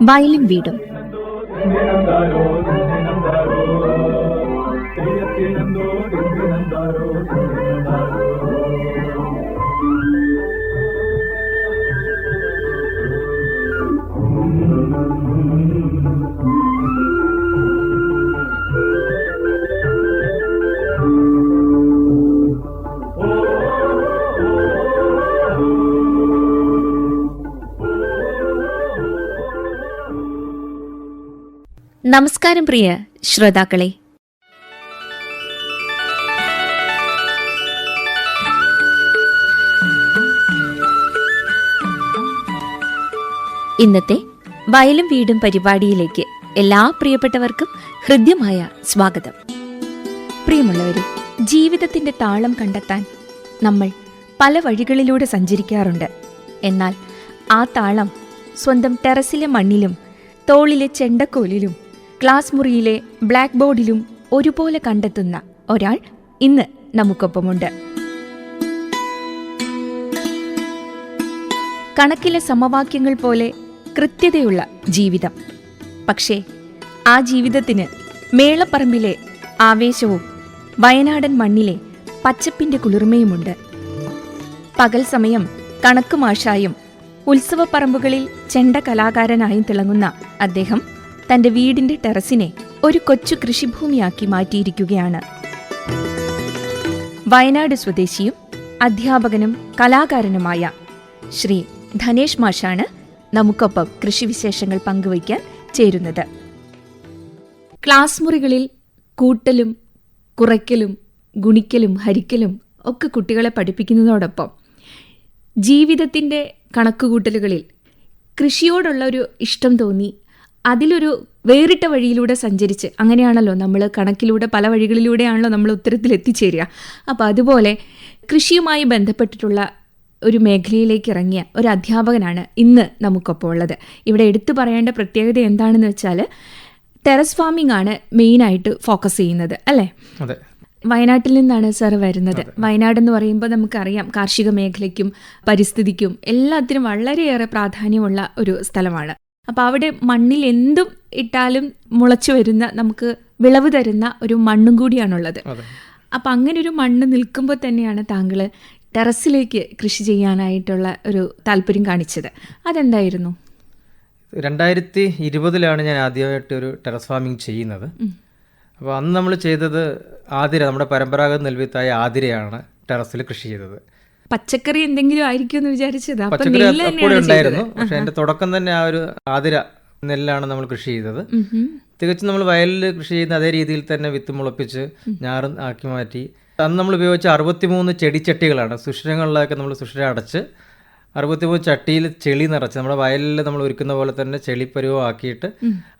വയലും വീടും. നമസ്കാരം പ്രിയ ശ്രോതാക്കളെ. ഇന്നത്തെ വയലും വീടും പരിപാടിയിലേക്ക് എല്ലാ പ്രിയപ്പെട്ടവർക്കും ഹൃദ്യമായ സ്വാഗതം. പ്രിയമുള്ളവരെ, ജീവിതത്തിന്റെ താളം കണ്ടെത്താൻ നമ്മൾ പല വഴികളിലൂടെ സഞ്ചരിക്കാറുണ്ട്. എന്നാൽ ആ താളം സ്വന്തം ടെറസിലെ മണ്ണിലും തോളിലെ ചെണ്ടക്കോലിലും ക്ലാസ് മുറിയിലെ ബ്ലാക്ക് ബോർഡിലും ഒരുപോലെ കണ്ടെത്തുന്ന ഒരാൾ ഇന്ന് നമുക്കൊപ്പമുണ്ട്. കണക്കിലെ സമവാക്യങ്ങൾ പോലെ കൃത്യതയുള്ള ജീവിതം. പക്ഷേ ആ ജീവിതത്തിന് മേളപ്പറമ്പിലെ ആവേശവും വയനാടൻ മണ്ണിലെ പച്ചപ്പിന്റെ കുളിർമയുമുണ്ട്. പകൽ സമയം കണക്ക് മാഷായും ഉത്സവപ്പറമ്പുകളിൽ ചെണ്ട കലാകാരനായും തിളങ്ങുന്ന അദ്ദേഹം തന്റെ വീടിന്റെ ടെറസിനെ ഒരു കൊച്ചു കൃഷിഭൂമിയാക്കി മാറ്റിയിരിക്കുകയാണ്. വയനാട് സ്വദേശിയും അധ്യാപകനും കലാകാരനുമായ ശ്രീ ധനേഷ് മാഷാണ് നമുക്കൊപ്പം കൃഷിവിശേഷങ്ങൾ പങ്കുവയ്ക്കാൻ ചേരുന്നത്. ക്ലാസ് മുറികളിൽ കൂട്ടലും കുറയ്ക്കലും ഗുണിക്കലും ഹരിക്കലും ഒക്കെ കുട്ടികളെ പഠിപ്പിക്കുന്നതോടൊപ്പം ജീവിതത്തിൻ്റെ കണക്കുകൂട്ടലുകളിൽ കൃഷിയോടുള്ള ഒരു ഇഷ്ടം തോന്നി അതിലൊരു വേറിട്ട വഴിയിലൂടെ സഞ്ചരിച്ച്, അങ്ങനെയാണല്ലോ നമ്മൾ കണക്കിലൂടെ പല വഴികളിലൂടെയാണല്ലോ നമ്മൾ ഉത്തരത്തിൽ എത്തിച്ചേരുക. അപ്പോൾ അതുപോലെ കൃഷിയുമായി ബന്ധപ്പെട്ടിട്ടുള്ള ഒരു മേഖലയിലേക്ക് ഇറങ്ങിയ ഒരു അധ്യാപകനാണ് ഇന്ന് നമുക്കൊപ്പം ഉള്ളത്. ഇവിടെ എടുത്തു പറയേണ്ട പ്രത്യേകത എന്താണെന്ന് വെച്ചാൽ ടെറസ് ഫാമിംഗ് ആണ് മെയിനായിട്ട് ഫോക്കസ് ചെയ്യുന്നത്, അല്ലേ? അതെ. വയനാട്ടിൽ നിന്നാണ് സാർ വരുന്നത്. വയനാട് എന്ന് പറയുമ്പോൾ നമുക്കറിയാം കാർഷിക മേഖലയ്ക്കും പരിസ്ഥിതിക്കും എല്ലാത്തിനും വളരെയേറെ പ്രാധാന്യമുള്ള ഒരു സ്ഥലമാണ്. അപ്പോൾ അവിടെ മണ്ണിൽ എന്തും ഇട്ടാലും മുളച്ചു വരുന്ന, നമുക്ക് വിളവ് തരുന്ന ഒരു മണ്ണും കൂടിയാണുള്ളത്. അപ്പം അങ്ങനെ ഒരു മണ്ണ് നിൽക്കുമ്പോൾ തന്നെയാണ് താങ്കൾ ടെറസിലേക്ക് കൃഷി ചെയ്യാനായിട്ടുള്ള ഒരു താല്പര്യം കാണിച്ചത്. അതെന്തായിരുന്നു? 2020 ഞാൻ ആദ്യമായിട്ട് ഒരു ടെറസ് ഫാമിംഗ് ചെയ്യുന്നത്. അപ്പോൾ അന്ന് നമ്മൾ ചെയ്തത് ആതിര, നമ്മുടെ പരമ്പരാഗത നെൽവിത്തായ ആതിരയാണ് ടെറസിൽ കൃഷി ചെയ്തത്. പച്ചക്കറി എന്തെങ്കിലും ആയിരിക്കും എന്ന് വിചാരിച്ചത്. പച്ചക്കറി കൂടെ ഉണ്ടായിരുന്നു, പക്ഷെ എൻ്റെ തുടക്കം തന്നെ ആ ഒരു ആതിര നെല്ലാണ് നമ്മൾ കൃഷി ചെയ്തത്. തികച്ചും നമ്മൾ വയലിൽ കൃഷി ചെയ്യുന്ന അതേ രീതിയിൽ തന്നെ വിത്ത് മുളപ്പിച്ച് ഞാറ് ആക്കി മാറ്റി. അന്ന് നമ്മൾ ഉപയോഗിച്ച 63 ചെടിച്ചട്ടികളാണ്. സുഷിരങ്ങളിലൊക്കെ നമ്മൾ സുഷിര അടച്ച് 63 ചട്ടിയിൽ ചെളി നിറച്ച് നമ്മുടെ വയലിൽ നമ്മൾ ഒരുക്കുന്ന പോലെ തന്നെ ചെളിപ്പരുവം ആക്കിയിട്ട്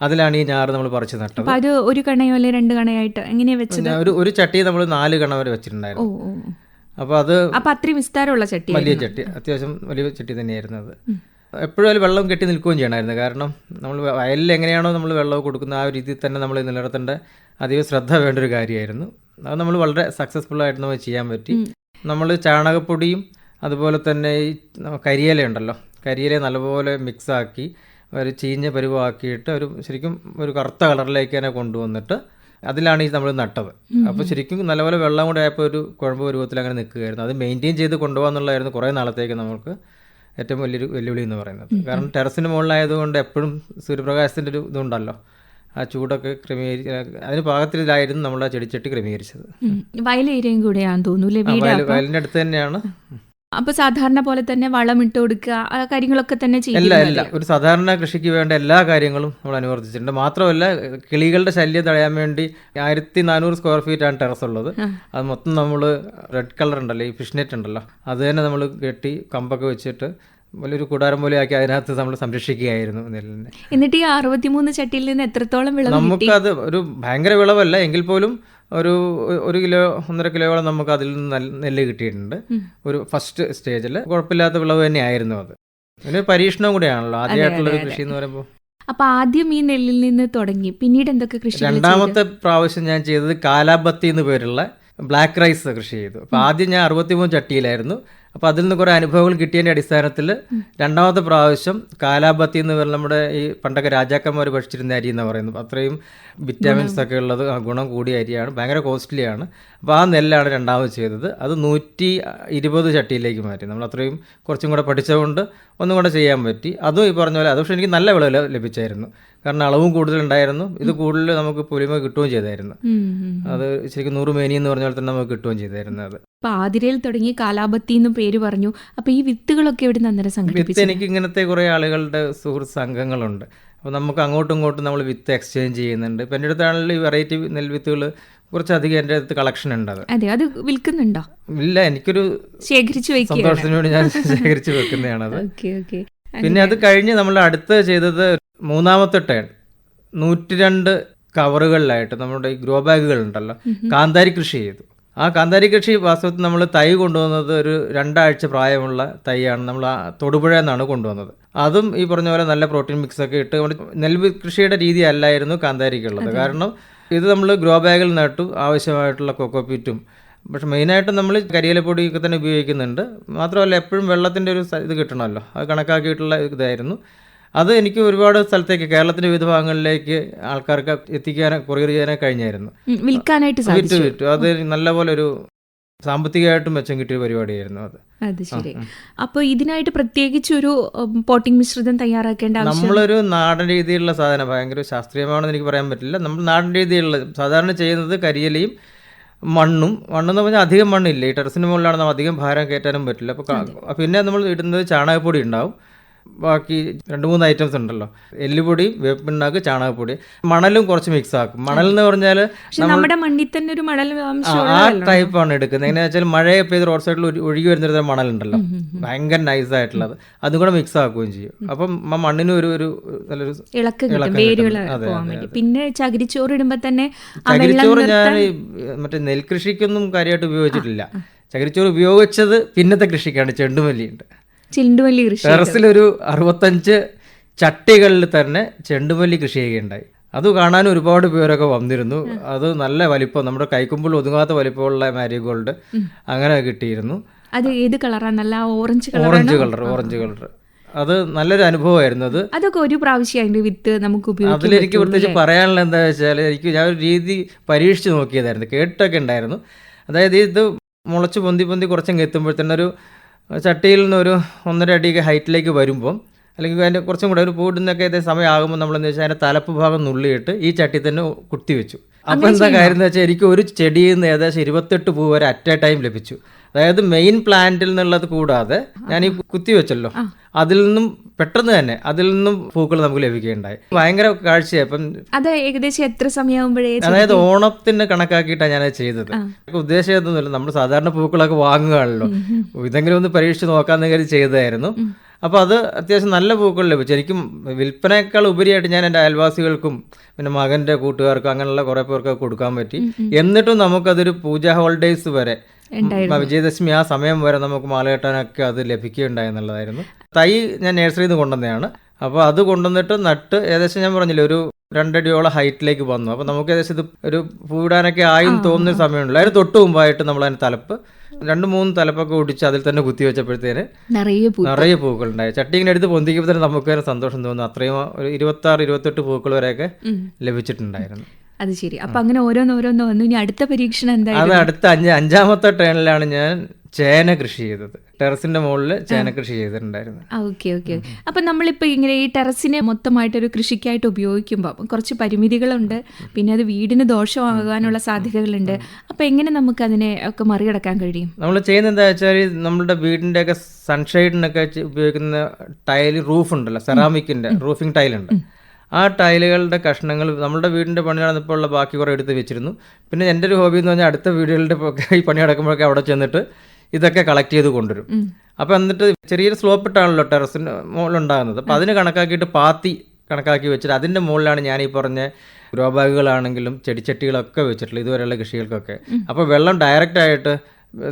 അതിലാണ് ഈ ഞാറ് നമ്മൾ പറിച്ച് നട്ടത്. അത് ഒരു കണയോ അല്ലെ 2 കണയായിട്ട് എങ്ങനെയാ വെച്ചത്? ഒരു ചട്ടി നമ്മൾ 4 കണ വരെ വെച്ചിട്ടുണ്ടായിരുന്നു. അപ്പോൾ അത് അത്രയും വിസ്താരമുള്ള ചട്ടി, വലിയ ചട്ടി, അത്യാവശ്യം വലിയ ചട്ടി തന്നെയായിരുന്നു അത്. എപ്പോഴും അതിൽ വെള്ളം കെട്ടി നിൽക്കുകയും ചെയ്യണമായിരുന്നു. കാരണം നമ്മൾ വയലിൽ എങ്ങനെയാണോ നമ്മൾ വെള്ളം കൊടുക്കുന്ന ആ ഒരു രീതിയിൽ തന്നെ നമ്മൾ നിലനിർത്തേണ്ട അധികം ശ്രദ്ധ വേണ്ട ഒരു കാര്യമായിരുന്നു. അത് നമ്മൾ വളരെ സക്സസ്ഫുള്ളായിട്ട് നമുക്ക് ചെയ്യാൻ പറ്റി. നമ്മൾ ചാണകപ്പൊടിയും അതുപോലെ തന്നെ ഈ കരിയില ഉണ്ടല്ലോ, കരിയില നല്ലപോലെ മിക്സാക്കി ഒരു ചീഞ്ഞ പരുവാക്കിയിട്ട് ശരിക്കും ഒരു കറുത്ത കളറിലേക്ക് തന്നെ കൊണ്ടുവന്നിട്ട് അതിലാണ് ഈ നമ്മൾ നട്ടത്. അപ്പോൾ ശരിക്കും നല്ലപോലെ വെള്ളം കൂടെ ആയപ്പോൾ ഒരു കുഴമ്പ് പരുവത്തിൽ അങ്ങനെ നിൽക്കുകയായിരുന്നു. അത് മെയിൻറ്റെയിൻ ചെയ്ത് കൊണ്ടുപോകാന്നുള്ളതായിരുന്നു കുറേ നാളത്തേക്ക് നമുക്ക് ഏറ്റവും വലിയൊരു വെല്ലുവിളി എന്ന് പറയുന്നത്. കാരണം ടെറസിന് മുകളിലായതുകൊണ്ട് എപ്പോഴും സൂര്യപ്രകാശത്തിൻ്റെ ഒരു ഇതുണ്ടല്ലോ, ആ ചൂടൊക്കെ അതിന് പാകത്തിലായിരുന്നു നമ്മൾ ആ ചെടിച്ചട്ടി ക്രമീകരിച്ചത്. വയലേരിയയും കൂടെയാണെന്ന് തോന്നുന്നു. വയലിൻ്റെ അടുത്ത് തന്നെയാണ്. അപ്പോൾ സാധാരണ പോലെ തന്നെ വളം ഇട്ട് കൊടുക്കുക, ആ കാര്യങ്ങളൊക്കെ തന്നെ ചെയ്യും. അല്ല, ഒരു സാധാരണ കൃഷിക്ക് വേണ്ട എല്ലാ കാര്യങ്ങളും നമ്മൾ അനുവർത്തിച്ചിട്ടുണ്ട്. മാത്രമല്ല കിളികളുടെ ശല്യം തടയാൻ വേണ്ടി 1400 സ്ക്വയർ ഫീറ്റാണ് ടെറസ് ഉള്ളത്. അത് മൊത്തം നമ്മൾ റെഡ് കളർ ഉണ്ടല്ലോ, ഈ ഫിഷ് നെറ്റ് ഉണ്ടല്ലോ, അത് തന്നെ നമ്മൾ കെട്ടി കമ്പൊക്കെ വെച്ചിട്ട് വലിയൊരു കൂടാരം പോലെ ആക്കി അതിനകത്ത് നമ്മൾ സംരക്ഷിക്കുകയായിരുന്നു നെല്ലിനെ. എന്നിട്ട് ഈ 63 ചട്ടിയിൽ നിന്ന് എത്രത്തോളം വിളവ്? നമുക്കത് ഒരു ഭയങ്കര വിളവല്ല എങ്കിൽ പോലും ഒരു 1 കിലോ 1.5 കിലോയോളം നമുക്ക് അതിൽ നിന്ന് നെല്ല് കിട്ടിയിട്ടുണ്ട്. ഒരു ഫസ്റ്റ് സ്റ്റേജിൽ കുഴപ്പമില്ലാത്ത വിളവ് തന്നെയായിരുന്നു അത്. പിന്നെ പരീക്ഷണവും കൂടെയാണല്ലോ ആദ്യമായിട്ടുള്ളൊരു കൃഷി എന്ന് പറയുമ്പോൾ. അപ്പൊ ആദ്യം ഈ നെല്ലിൽ നിന്ന് തുടങ്ങി, പിന്നീട് എന്തൊക്കെ കൃഷി? രണ്ടാമത്തെ പ്രാവശ്യം ഞാൻ ചെയ്തത് കാലാബത്തി എന്ന് പേരുള്ള ബ്ലാക്ക് റൈസ് കൃഷി ചെയ്തു. അപ്പോൾ ആദ്യം ഞാൻ 63 ചട്ടിയിലായിരുന്നു. അപ്പോൾ അതിൽ നിന്ന് കുറേ അനുഭവങ്ങൾ കിട്ടിയതിൻ്റെ അടിസ്ഥാനത്തിൽ രണ്ടാമത്തെ പ്രാവശ്യം കാലാബത്തി എന്ന് പറഞ്ഞാൽ നമ്മുടെ ഈ പണ്ടൊക്കെ രാജാക്കന്മാർ ഭക്ഷിച്ചിരുന്ന അരി എന്ന് പറയുന്നത്, അത്രയും വിറ്റാമിൻസ് ഒക്കെ ഉള്ളത്, ഗുണം കൂടിയ അരിയാണ്, ഭയങ്കര കോസ്റ്റ്ലിയാണ്. അപ്പോൾ ആ നെല്ലാണ് രണ്ടാമത് ചെയ്തത്. അത് 120 ചട്ടിയിലേക്ക് മാറ്റി. നമ്മൾ അത്രയും കുറച്ചും കൂടെ പഠിച്ചതുകൊണ്ട് ഒന്നും കൂടെ ചെയ്യാൻ പറ്റി. അതും ഈ പറഞ്ഞ പോലെ അത് പക്ഷേ എനിക്ക് നല്ല വിളവ് ലഭിച്ചായിരുന്നു. കാരണം അളവും കൂടുതലുണ്ടായിരുന്നു. ഇത് കൂടുതൽ നമുക്ക് പൊലിമ കിട്ടുകയും ചെയ്തായിരുന്നു. അത് ശരിക്കും 100 മേനി എന്ന് പറഞ്ഞ പോലെ തന്നെ നമുക്ക് കിട്ടുകയും ചെയ്തായിരുന്നു. അത് അപ്പൊ ആതിരയിൽ തുടങ്ങി കാലാബത്തി എന്നും പേര് പറഞ്ഞു. അപ്പൊ ഈ വിത്തുകളൊക്കെ എവിടെ നിന്ന് സംഘടിപ്പിച്ചു? എനിക്ക് ഇങ്ങനത്തെ കുറേ ആളുകളുടെ സുഹൃത്ത് സംഘങ്ങളുണ്ട്. അപ്പോൾ നമുക്ക് അങ്ങോട്ടും ഇങ്ങോട്ടും നമ്മൾ വിത്ത് എക്സ്ചേഞ്ച് ചെയ്യുന്നുണ്ട്. ഇപ്പം എൻ്റെ അടുത്താണെങ്കിൽ ഈ വെറൈറ്റി നെൽവിത്തുകൾ കുറച്ചധികം എൻ്റെ അടുത്ത് കളക്ഷൻ ഉണ്ട്. അതെ, അത് വിൽക്കുന്നുണ്ടോ? ഇല്ല, എനിക്കൊരു ശേഖരിച്ചു സന്തോഷത്തിന് വേണ്ടി ഞാൻ ശേഖരിച്ച് വെക്കുന്നതാണത്. പിന്നെ അത് കഴിഞ്ഞ് നമ്മൾ അടുത്ത് ചെയ്തത് മൂന്നാമത്തെ ടേൺ 102 കവറുകളിലായിട്ട് നമ്മുടെ ഈ ഗ്രോ ബാഗുകൾ ഉണ്ടല്ലോ, കാന്താരി കൃഷി ചെയ്തു. ആ കാന്താരി കൃഷി വാസ്തവത്തിൽ നമ്മൾ തൈ കൊണ്ടുവന്നത് ഒരു 2 ആഴ്ച പ്രായമുള്ള തൈയാണ് നമ്മൾ ആ തൊടുപുഴ എന്നാണ് കൊണ്ടുവന്നത്. അതും ഈ പറഞ്ഞ പോലെ നല്ല പ്രോട്ടീൻ മിക്സ് ഒക്കെ ഇട്ട് നെൽ കൃഷിയുടെ രീതി അല്ലായിരുന്നു കാന്താരിക്കുള്ളത്. കാരണം ഇത് നമ്മൾ ഗ്രോ ബാഗിൽ നട്ടു, ആവശ്യമായിട്ടുള്ള കൊക്കോപ്പീറ്റും, പക്ഷെ മെയിനായിട്ട് നമ്മൾ കരിയിലപ്പൊടിയൊക്കെ തന്നെ ഉപയോഗിക്കുന്നുണ്ട്. മാത്രമല്ല എപ്പോഴും വെള്ളത്തിൻ്റെ ഒരു ഇത് കിട്ടണമല്ലോ, അത് കണക്കാക്കിയിട്ടുള്ള ഇതായിരുന്നു. അത് എനിക്ക് ഒരുപാട് സ്ഥലത്തേക്ക് കേരളത്തിൻ്റെ വിവിധ ഭാഗങ്ങളിലേക്ക് ആൾക്കാർക്ക് എത്തിക്കാനോ കൊറിയർ ചെയ്യാനോ കഴിഞ്ഞായിരുന്നു. വിൽക്കാനായിട്ട് വിറ്റു. അത് നല്ലപോലെ ഒരു സാമ്പത്തികമായിട്ടും മെച്ചം കിട്ടിയ പരിപാടിയായിരുന്നു അത്. അത് ശരി. അപ്പോൾ ഇതിനായിട്ട് പ്രത്യേകിച്ച് ഒരു പോട്ടിംഗ് മിശ്രിതം തയ്യാറാക്കേണ്ട ആവശ്യം? നമ്മളൊരു നാടൻ രീതിയിലുള്ള സാധനം, ഭയങ്കര ശാസ്ത്രീയമാണെന്ന് എനിക്ക് പറയാൻ പറ്റില്ല. നമ്മൾ നാടൻ രീതിയിലുള്ള സാധാരണ ചെയ്യുന്നത് കരിയിലയും മണ്ണെന്ന് പറഞ്ഞാൽ അധികം മണ്ണില്ല. ഈ ടെറസിന് മുകളിലാണ് നമ്മൾ അധികം ഭാരം കയറ്റാനും പറ്റില്ല. അപ്പോൾ പിന്നെ നമ്മൾ ഇടുന്നത് ചാണകപ്പൊടി ഉണ്ടാവും. ബാക്കി 2-3 ഐറ്റംസ് ഉണ്ടല്ലോ, എല്ലുപൊടിയും വേപ്പിണ്ണാക്ക്, ചാണകപ്പൊടി, മണലും കുറച്ച് മിക്സ് ആക്കും. മണൽ എന്ന് പറഞ്ഞാൽ നമ്മുടെ മണ്ണിൽ തന്നെ ഒരു മണൽ ആ ടൈപ്പാണ് എടുക്കുന്നത്. എങ്ങനെയാ വെച്ചാൽ മഴയെ പെയ്ത് റോഡ് സൈഡിൽ ഒഴുകി വരുന്നൊരു മണലുണ്ടല്ലോ, ഭയങ്കര നൈസായിട്ടുള്ളത്, അതും കൂടെ മിക്സ് ആക്കുകയും ചെയ്യും. അപ്പം മണ്ണിന് ഒരു നല്ലൊരു പിന്നെ ചകിരിച്ചോറ് ഇടുമ്പോൾ തന്നെ ചകിരിച്ചോറ് ഞാൻ മറ്റേ നെൽകൃഷിക്കൊന്നും കാര്യമായിട്ട് ഉപയോഗിച്ചിട്ടില്ല. ചകിരിച്ചോറ് ഉപയോഗിച്ചത് പിന്നത്തെ കൃഷിക്കാണ്. ചെണ്ടുമല്ലിയുണ്ട്, ചെണ്ടുമല്ലി കൃഷി. ടെറസിലൊരു 65 ചട്ടികളിൽ തന്നെ ചെണ്ടുമല്ലി കൃഷി ചെയ്യുകയുണ്ടായി. അത് കാണാൻ ഒരുപാട് പേരൊക്കെ വന്നിരുന്നു. അത് നല്ല വലിപ്പം, നമ്മുടെ കൈക്കുമ്പിൾ ഒതുങ്ങാത്ത വലിപ്പമുള്ള മാരിഗോൾഡ് അങ്ങനെ കിട്ടിയിരുന്നു. അത് ഏത് കളറാണ്? നല്ല ഓറഞ്ച് കളർ. അത് നല്ലൊരു അനുഭവമായിരുന്നു. അത് അതൊക്കെ ഒരു പ്രാവശ്യം അതിന്റെ വിത്ത് നമുക്ക് ഉപയോഗിക്കാം. അതിലെനിക്ക് പ്രത്യേകിച്ച് പറയാനുള്ള എന്താ വെച്ചാൽ, ഞാൻ ഒരു രീതി പരീക്ഷിച്ച് നോക്കിയതായിരുന്നു, കേട്ടൊക്കെ ഉണ്ടായിരുന്നു. അതായത് ഇത് മുളച്ച് പൊന്തി കുറച്ചങ്ങ് എത്തുമ്പോഴത്തന്നെ ഒരു ചട്ടിയിൽ നിന്ന് ഒരു 1.5 അടിയൊക്കെ ഹൈറ്റിലേക്ക് വരുമ്പം, അല്ലെങ്കിൽ അതിൻ്റെ കുറച്ചും കൂടെ ഒരു പൂടുന്നൊക്കെ ഏതേ സമയമാകുമ്പോൾ നമ്മളെന്ന് വെച്ചാൽ അതിൻ്റെ തലപ്പ് ഭാഗം നുള്ളിയിട്ട് ഈ ചട്ടി തന്നെ കുത്തിവെച്ചു. അപ്പോൾ എന്താ കാര്യം എന്ന് വെച്ചാൽ, എനിക്ക് ഒരു ചെടിയിൽ നിന്ന് ഏകദേശം 28 പൂ വരെ അറ്റ് എ ടൈം ലഭിച്ചു. അതായത് മെയിൻ പ്ലാന്റിൽ നിന്നുള്ളത് കൂടാതെ ഞാൻ ഈ കുത്തിവെച്ചല്ലോ, അതിൽ നിന്നും പെട്ടെന്ന് തന്നെ അതിൽ നിന്നും പൂക്കൾ നമുക്ക് ലഭിക്കുകയുണ്ടായി. ഭയങ്കര കാഴ്ചയായി. അപ്പം അത് ഏകദേശം എത്ര സമയമാകുമ്പോഴേ, അതായത് ഓണത്തിന് കണക്കാക്കിയിട്ടാണ് ഞാനത് ചെയ്തത്. ഉദ്ദേശിച്ചതൊന്നുമില്ല, നമ്മൾ സാധാരണ പൂക്കളൊക്കെ വാങ്ങുകയാണല്ലോ, ഇതെങ്കിലും ഒന്ന് പരീക്ഷിച്ച് നോക്കാമെന്ന് കരുതി ചെയ്തതായിരുന്നു. അപ്പോൾ അത് അത്യാവശ്യം നല്ല പൂക്കൾ ലഭിച്ചു. എനിക്കും വിൽപ്പനയേക്കാൾ ഉപരിയായിട്ട് ഞാൻ എൻ്റെ അയൽവാസികൾക്കും പിന്നെ മകൻ്റെ കൂട്ടുകാർക്കും അങ്ങനെയുള്ള കുറേ പേർക്കൊക്കെ കൊടുക്കാൻ പറ്റി. എന്നിട്ടും നമുക്കതൊരു പൂജ ഹോളിഡേയ്സ് വരെ, വിജയദശമി ആ സമയം വരെ നമുക്ക് മാല കെട്ടാനൊക്കെ അത് ലഭിക്കുകയുണ്ടായി എന്നുള്ളതായിരുന്നു. തൈ ഞാൻ നഴ്സറിയിൽ നിന്ന് കൊണ്ടുവന്നതാണ്. അപ്പോൾ അത് കൊണ്ടുവന്നിട്ട് നട്ട് ഏകദേശം ഞാൻ പറഞ്ഞില്ല ഒരു 2 അടിയോളം ഹൈറ്റിലേക്ക് വന്നു. അപ്പോൾ നമുക്ക് ഏകദേശം ഇത് ഒരു പൂടാനൊക്കെ ആയി തോന്നുന്ന സമയമുണ്ടല്ലോ. അതിന് തൊട്ട് മുമ്പായിട്ട് നമ്മൾ അതിന് തലപ്പ് 2-3 തലപ്പൊക്കെ ഒടിച്ച് അതിൽ തന്നെ കുത്തി വെച്ചപ്പോഴത്തേന് നിറയെ പൂക്കൾ ഉണ്ടായി. ചട്ടി ഇങ്ങനെ എടുത്ത് പൊന്തിക്കുമ്പോൾ തന്നെ നമുക്ക് തന്നെ സന്തോഷം തോന്നുന്നു. അത്രയും ഒരു 26-28 പൂക്കൾ വരെയൊക്കെ ലഭിച്ചിട്ടുണ്ടായിരുന്നു. അത് ശരി. അപ്പൊ അങ്ങനെ ഓരോന്നോരോന്ന് വന്നു. ഇനി അടുത്ത പരീക്ഷണം എന്തായാലും? അത് അടുത്ത 5-ാമത്തെ ടേണിലാണ് ഞാൻ ചേന കൃഷി ചെയ്തത്. ടെറസിന്റെ മുകളിൽ ചേന കൃഷി ചെയ്തിട്ടുണ്ടായിരുന്നു. ഓക്കെ. അപ്പൊ നമ്മളിപ്പോ ഇങ്ങനെ ഈ ടെറസിനെ മൊത്തമായിട്ടൊരു കൃഷിക്കായിട്ട് ഉപയോഗിക്കുമ്പോൾ കുറച്ച് പരിമിതികളുണ്ട്, പിന്നെ അത് വീടിന് ദോഷമാകാനുള്ള സാധ്യതകളുണ്ട്. അപ്പൊ എങ്ങനെ നമുക്ക് അതിനെ ഒക്കെ മറികടക്കാൻ കഴിയും? നമ്മൾ ചെയ്യുന്നത് എന്താ വെച്ചാൽ, നമ്മുടെ വീടിന്റെ ഒക്കെ സൺഷെയ്ഡിനൊക്കെ ഉപയോഗിക്കുന്ന ടൈൽ റൂഫ് ഉണ്ടല്ലോ, സെറാമിക്കിന്റെ റൂഫിംഗ് ടൈലുണ്ട്. ആ ടൈലുകളുടെ കഷ്ണങ്ങൾ നമ്മുടെ വീടിൻ്റെ പണി നടന്നപ്പോൾ ഉള്ള ബാക്കി കുറേ എടുത്ത് വെച്ചിരുന്നു. പിന്നെ എൻ്റെ ഒരു ഹോബി എന്ന് പറഞ്ഞാൽ അടുത്ത വീടുകളുടെ ഈ പണി നടക്കുമ്പോഴൊക്കെ അവിടെ ചെന്നിട്ട് ഇതൊക്കെ കളക്ട് ചെയ്ത് കൊണ്ടുവരും. അപ്പോൾ എന്നിട്ട് ചെറിയൊരു സ്ലോപ്പ് ഇട്ടാണല്ലോ ടെറസിന് മുകളിലുണ്ടാകുന്നത്. അപ്പോൾ അതിന് കണക്കാക്കിയിട്ട് പാത്തി കണക്കാക്കി വെച്ചിട്ട് അതിൻ്റെ മുകളിലാണ് ഞാൻ ഈ പറഞ്ഞ ഗ്രോ ബാഗുകളാണെങ്കിലും ചെടിച്ചട്ടികളൊക്കെ വെച്ചിട്ടുള്ളത് ഇതുവരെയുള്ള കൃഷികൾക്കൊക്കെ. അപ്പോൾ വെള്ളം ഡയറക്റ്റായിട്ട്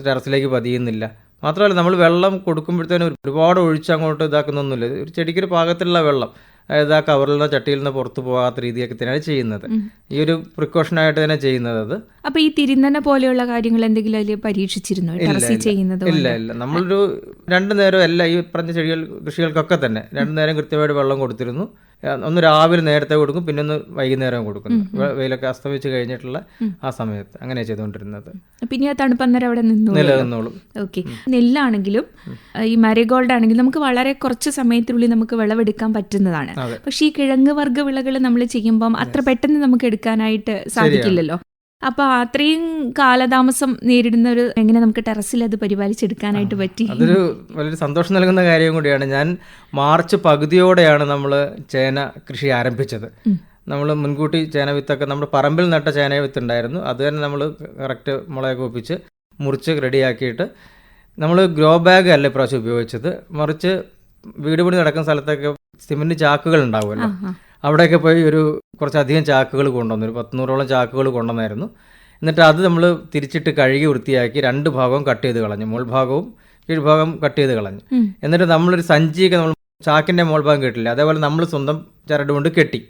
ടെറസിലേക്ക് പതിയുന്നില്ല. മാത്രമല്ല നമ്മൾ വെള്ളം കൊടുക്കുമ്പോഴത്തേനും ഒരുപാട് ഒഴിച്ച് അങ്ങോട്ട് ഇതാക്കുന്നൊന്നുമില്ല. ഒരു ചെടിക്കൊരു പാകത്തിലുള്ള വെള്ളം അതായത് ആ കവറിൽ നിന്ന് ചട്ടിയിൽ നിന്ന് പുറത്ത് പോകാത്ത രീതിയൊക്കെ തന്നെയാണ് ചെയ്യുന്നത്. ഈ ഒരു പ്രിക്കോഷനായിട്ട് തന്നെ ചെയ്യുന്നത് അത്. അപ്പൊ ഈ തിരുന്നന പോലെയുള്ള കാര്യങ്ങൾ എന്തെങ്കിലും അതിൽ പരീക്ഷിച്ചിരുന്നോ ടെറസിൽ ചെയ്യുന്നത്? ഇല്ല. നമ്മളൊരു 2 നേരം എല്ലാ ഈ പറഞ്ഞ കൃഷികൾക്കൊക്കെ തന്നെ 2 നേരം കൃത്യമായിട്ട് വെള്ളം കൊടുത്തിരുന്നു. ഒന്ന് രാവിലെ നേരത്തെ കൊടുക്കും, പിന്നെ ഒന്ന് വൈകുന്നേരം കൊടുക്കുന്നു. വെയിലൊക്കെ അസ്തമിച്ച് കഴിഞ്ഞിട്ടുള്ള ആ സമയത്ത് അങ്ങനെയാണ് ചെയ്തുകൊണ്ടിരുന്നത്. പിന്നെ ആ തണുപ്പന്നേരം അവിടെ നിലനിന്നോളും. ഓക്കെ. നെല്ലാണെങ്കിലും ഈ മാരിഗോൾഡ് ആണെങ്കിലും നമുക്ക് വളരെ കുറച്ച് സമയത്തിനുള്ളിൽ നമുക്ക് വിളവെടുക്കാൻ പറ്റുന്നതാണ്. പക്ഷേ ഈ കിഴങ്ങ് വർഗ്ഗ വിളകൾ നമ്മൾ ചെയ്യുമ്പം അത്ര പെട്ടെന്ന് നമുക്ക് എടുക്കാനായിട്ട് സാധിക്കില്ലല്ലോ. അപ്പൊ അത്രയും കാലതാമസം നേരിടുന്ന ഒരു എങ്ങനെ നമുക്ക് ടെറസിൽ അത് പരിപാലിച്ചെടുക്കാനായിട്ട് പറ്റി? അതൊരു വളരെ സന്തോഷം നൽകുന്ന കാര്യം കൂടിയാണ്. ഞാൻ മാർച്ച് പകുതിയോടെയാണ് നമ്മൾ ചേന കൃഷി ആരംഭിച്ചത്. നമ്മൾ മുൻകൂട്ടി ചേന വിത്തൊക്കെ നമ്മുടെ പറമ്പിൽ നട്ട ചേന വിത്ത് ഉണ്ടായിരുന്നു. അത് തന്നെ നമ്മൾ കറക്റ്റ് മുളയൊക്കെ ഒപ്പിച്ച് മുറിച്ച് റെഡിയാക്കിയിട്ട് നമ്മൾ ഗ്രോ ബാഗ് അല്ല ഇപ്രാവശ്യം ഉപയോഗിച്ചത്, മറിച്ച് വീട് പണി നടക്കുന്ന സ്ഥലത്തൊക്കെ സിമെൻറ്റ് ചാക്കുകൾ ഉണ്ടാവുമല്ലോ, അവിടെയൊക്കെ പോയി കുറച്ചധികം ചാക്കുകൾ കൊണ്ടുവന്നു. 100-100ഓളം ചാക്കുകൾ കൊണ്ടുവന്നായിരുന്നു. എന്നിട്ട് അത് നമ്മൾ തിരിച്ചിട്ട് കഴുകി വൃത്തിയാക്കി 2 ഭാഗവും കട്ട് ചെയ്ത് കളഞ്ഞു. മുൾഭാഗവും കീഴ്ഭാഗം കട്ട് ചെയ്ത് കളഞ്ഞു. എന്നിട്ട് നമ്മളൊരു സഞ്ചിയൊക്കെ നമ്മൾ ചാക്കിൻ്റെ മുൾഭാഗം കെട്ടില്ല, അതേപോലെ നമ്മൾ സ്വന്തം ചരട് കൊണ്ട് കെട്ടി,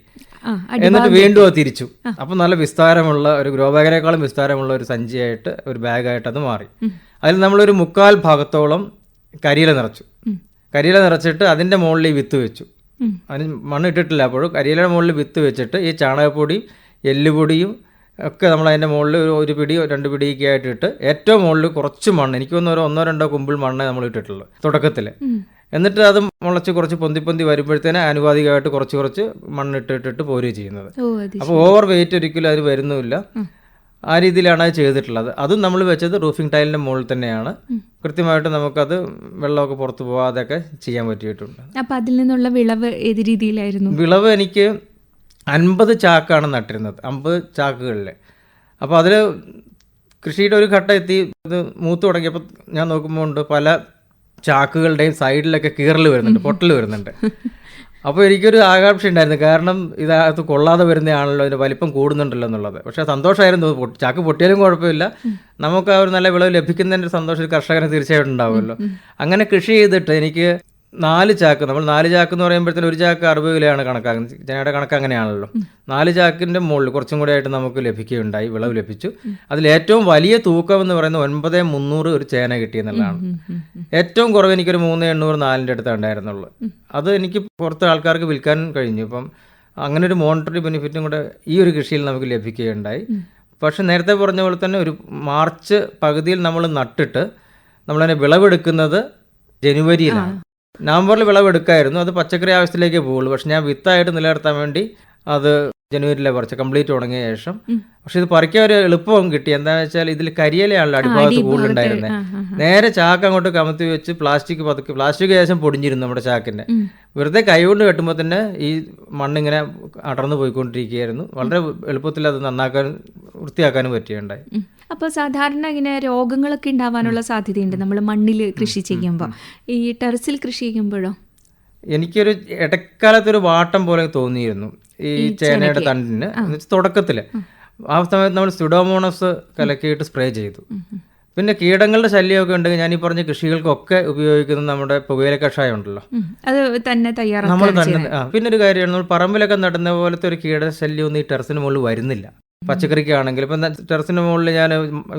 എന്നിട്ട് വീണ്ടും അത് തിരിച്ചു. അപ്പം നല്ല വിസ്താരമുള്ള ഒരു ഗ്രോ ബാഗിനേക്കാളും വിസ്താരമുള്ള ഒരു സഞ്ചിയായിട്ട്, ഒരു ബാഗായിട്ട് അത് മാറി. അതിൽ നമ്മളൊരു 1/4 ഭാഗത്തോളം കരിയില നിറച്ചു. കരിയില നിറച്ചിട്ട് അതിൻ്റെ മുകളിൽ ഈ വിത്ത് വെച്ചു. അതിന് മണ്ണ് ഇട്ടിട്ടില്ല. അപ്പോഴും കരിയിലയുടെ മുകളിൽ വിത്ത് വെച്ചിട്ട് ഈ ചാണകപ്പൊടിയും എല്ലുപൊടിയും ഒക്കെ നമ്മൾ അതിൻ്റെ മുകളിൽ 1 പിടി 2 പിടിയൊക്കെ ആയിട്ട് ഇട്ട് ഏറ്റവും മുകളിൽ കുറച്ച് മണ്ണ്, എനിക്ക് തോന്നുന്നു 1-2 കുമ്പിൾ മണ്ണേ നമ്മൾ ഇട്ടിട്ടുള്ളൂ തുടക്കത്തിൽ. എന്നിട്ട് അത് മുളച്ച് കുറച്ച് പൊന്തി വരുമ്പോഴത്തേനെ ആനുപാതികമായിട്ട് കുറച്ച് മണ്ണിട്ടിട്ട് പോരുകയും ചെയ്യുന്നത്. അപ്പോൾ ഓവർ വെയിറ്റ് ഒരിക്കലും അതിന് വരുന്നുമില്ല. ആ രീതിയിലാണ് അത് ചെയ്തിട്ടുള്ളത്. അതും നമ്മൾ വെച്ചത് റൂഫിംഗ് ടൈലിൻ്റെ മുകളിൽ തന്നെയാണ്. കൃത്യമായിട്ട് നമുക്കത് വെള്ളമൊക്കെ പുറത്ത് പോകാതെയൊക്കെ ചെയ്യാൻ പറ്റിയിട്ടുണ്ട്. അപ്പോൾ അതിൽ നിന്നുള്ള വിളവ് ഏത് രീതിയിലായിരുന്നു? വിളവ് എനിക്ക് 50 ചാക്കാണ് നട്ടിരുന്നത്, 50 ചാക്കുകളിൽ. അപ്പോൾ അതിൽ കൃഷിയുടെ ഒരു ഘട്ടം എത്തി, ഇത് മൂത്ത് തുടങ്ങിയപ്പോൾ ഞാൻ നോക്കുമ്പോൾ ഉണ്ട് പല ചാക്കുകളുടെയും സൈഡിലൊക്കെ കീറൽ വരുന്നുണ്ട്, പൊട്ടൽ വരുന്നുണ്ട്. അപ്പോൾ എനിക്കൊരു ആകാംക്ഷ ഉണ്ടായിരുന്നു, കാരണം ഇതിനകത്ത് കൊള്ളാതെ വരുന്നതാണല്ലോ, അതിൻ്റെ വലിപ്പം കൂടുന്നുണ്ടല്ലോ എന്നുള്ളത്. പക്ഷേ സന്തോഷമായിരുന്നു, ചാക്ക് പൊട്ടിയാലും കുഴപ്പമില്ല, നമുക്ക് ആ ഒരു നല്ല വിളവ് ലഭിക്കുന്നതിൻ്റെ സന്തോഷം കർഷകന് തീർച്ചയായിട്ടും ഉണ്ടാവുമല്ലോ. അങ്ങനെ കൃഷി ചെയ്തിട്ട് എനിക്ക് 4 ചാക്ക്, നമ്മൾ 4 ചാക്ക് എന്ന് പറയുമ്പോഴത്തേന് 1 ചാക്ക് 60 കിലോയാണ് കണക്കാക്കുന്നത്, ചേനയുടെ കണക്ക് അങ്ങനെയാണല്ലോ. 4 ചാക്കിൻ്റെ മുകളിൽ കുറച്ചും കൂടി ആയിട്ട് നമുക്ക് ലഭിക്കുകയുണ്ടായി, വിളവ് ലഭിച്ചു. അതിൽ ഏറ്റവും വലിയ തൂക്കം എന്ന് പറയുന്നത് 9300 ഒരു ചേന കിട്ടിയെന്നുള്ളതാണ്. ഏറ്റവും കുറവ് എനിക്കൊരു 3800, 4-ൻ്റെ അടുത്ത് ഉണ്ടായിരുന്നുള്ളൂ. അത് എനിക്ക് പുറത്ത് ആൾക്കാർക്ക് വിൽക്കാൻ കഴിഞ്ഞു. ഇപ്പം അങ്ങനെ ഒരു മോണിറ്ററി ബെനിഫിറ്റും കൂടെ ഈ ഒരു കൃഷിയിൽ നമുക്ക് ലഭിക്കുകയുണ്ടായി. പക്ഷെ നേരത്തെ പറഞ്ഞ പോലെ തന്നെ ഒരു മാർച്ച് പകുതിയിൽ നമ്മൾ നട്ടിട്ട് നമ്മളതിനെ വിളവെടുക്കുന്നത് ജനുവരിയിലാണ്. നവംബറിൽ വിളവെടുക്കായിരുന്നു, അത് പച്ചക്കറി ആവശ്യത്തിലേക്കേ പോകുള്ളൂ. പക്ഷെ ഞാൻ വിത്തായിട്ട് നിലനിർത്താൻ വേണ്ടി അത് ജനുവരിയിലെ പറിച്ച് കംപ്ലീറ്റ് ഉണങ്ങിയ ശേഷം. പക്ഷെ ഇത് പറിക്കാൻ ഒരു എളുപ്പവും കിട്ടി. എന്താണെന്ന് വെച്ചാൽ ഇതിൽ കരിയിലയാണല്ലോ അടിഭാഗത്ത് കൂടുതലുണ്ടായിരുന്നത്. നേരെ ചാക്ക് അങ്ങോട്ട് കമത്തി വെച്ച് പ്ലാസ്റ്റിക് ശേഷം പൊടിഞ്ഞിരുന്നു നമ്മുടെ ചാക്കിൻ്റെ. വെറുതെ കൈകൊണ്ട് കെട്ടുമ്പോൾ തന്നെ ഈ മണ്ണിങ്ങനെ അടർന്നു പോയിക്കൊണ്ടിരിക്കുകയായിരുന്നു. വളരെ എളുപ്പത്തിൽ അത് നന്നാക്കാനും വൃത്തിയാക്കാനും പറ്റിയുണ്ടായി. അപ്പോൾ സാധാരണ ഇങ്ങനെ രോഗങ്ങളൊക്കെ ഉണ്ടാവാനുള്ള സാധ്യതയുണ്ട് നമ്മൾ മണ്ണിൽ കൃഷി ചെയ്യുമ്പോൾ. ഈ ടെറസിൽ കൃഷി ചെയ്യുമ്പോഴോ? എനിക്കൊരു ഇടക്കാലത്തൊരു വാട്ടം പോലെ തോന്നിയിരുന്നു ഈ ചേനയുടെ തണ്ടിന്. തുടക്കത്തിൽ ആ സമയത്ത് നമ്മൾ സ്യൂഡോമോണസ് കലക്കിയിട്ട് സ്പ്രേ ചെയ്തു. പിന്നെ കീടങ്ങളുടെ ശല്യമൊക്കെ ഉണ്ടെങ്കിൽ ഞാൻ ഈ പറഞ്ഞ കൃഷികൾക്കൊക്കെ ഉപയോഗിക്കുന്ന നമ്മുടെ പുകയില കഷായം ഉണ്ടല്ലോ, അത് തന്നെ നമ്മൾ തന്നെ. പിന്നെ ഒരു കാര്യമാണ്, നമ്മൾ പറമ്പിലൊക്കെ നടുന്ന പോലത്തെ ഒരു കീടശല്യം ഒന്നും ഈ ടെറസിന് മുകളിൽ വരുന്നില്ല. പച്ചക്കറിക്കാണെങ്കിൽ ഇപ്പം ടെറസിന് മുകളിൽ ഞാൻ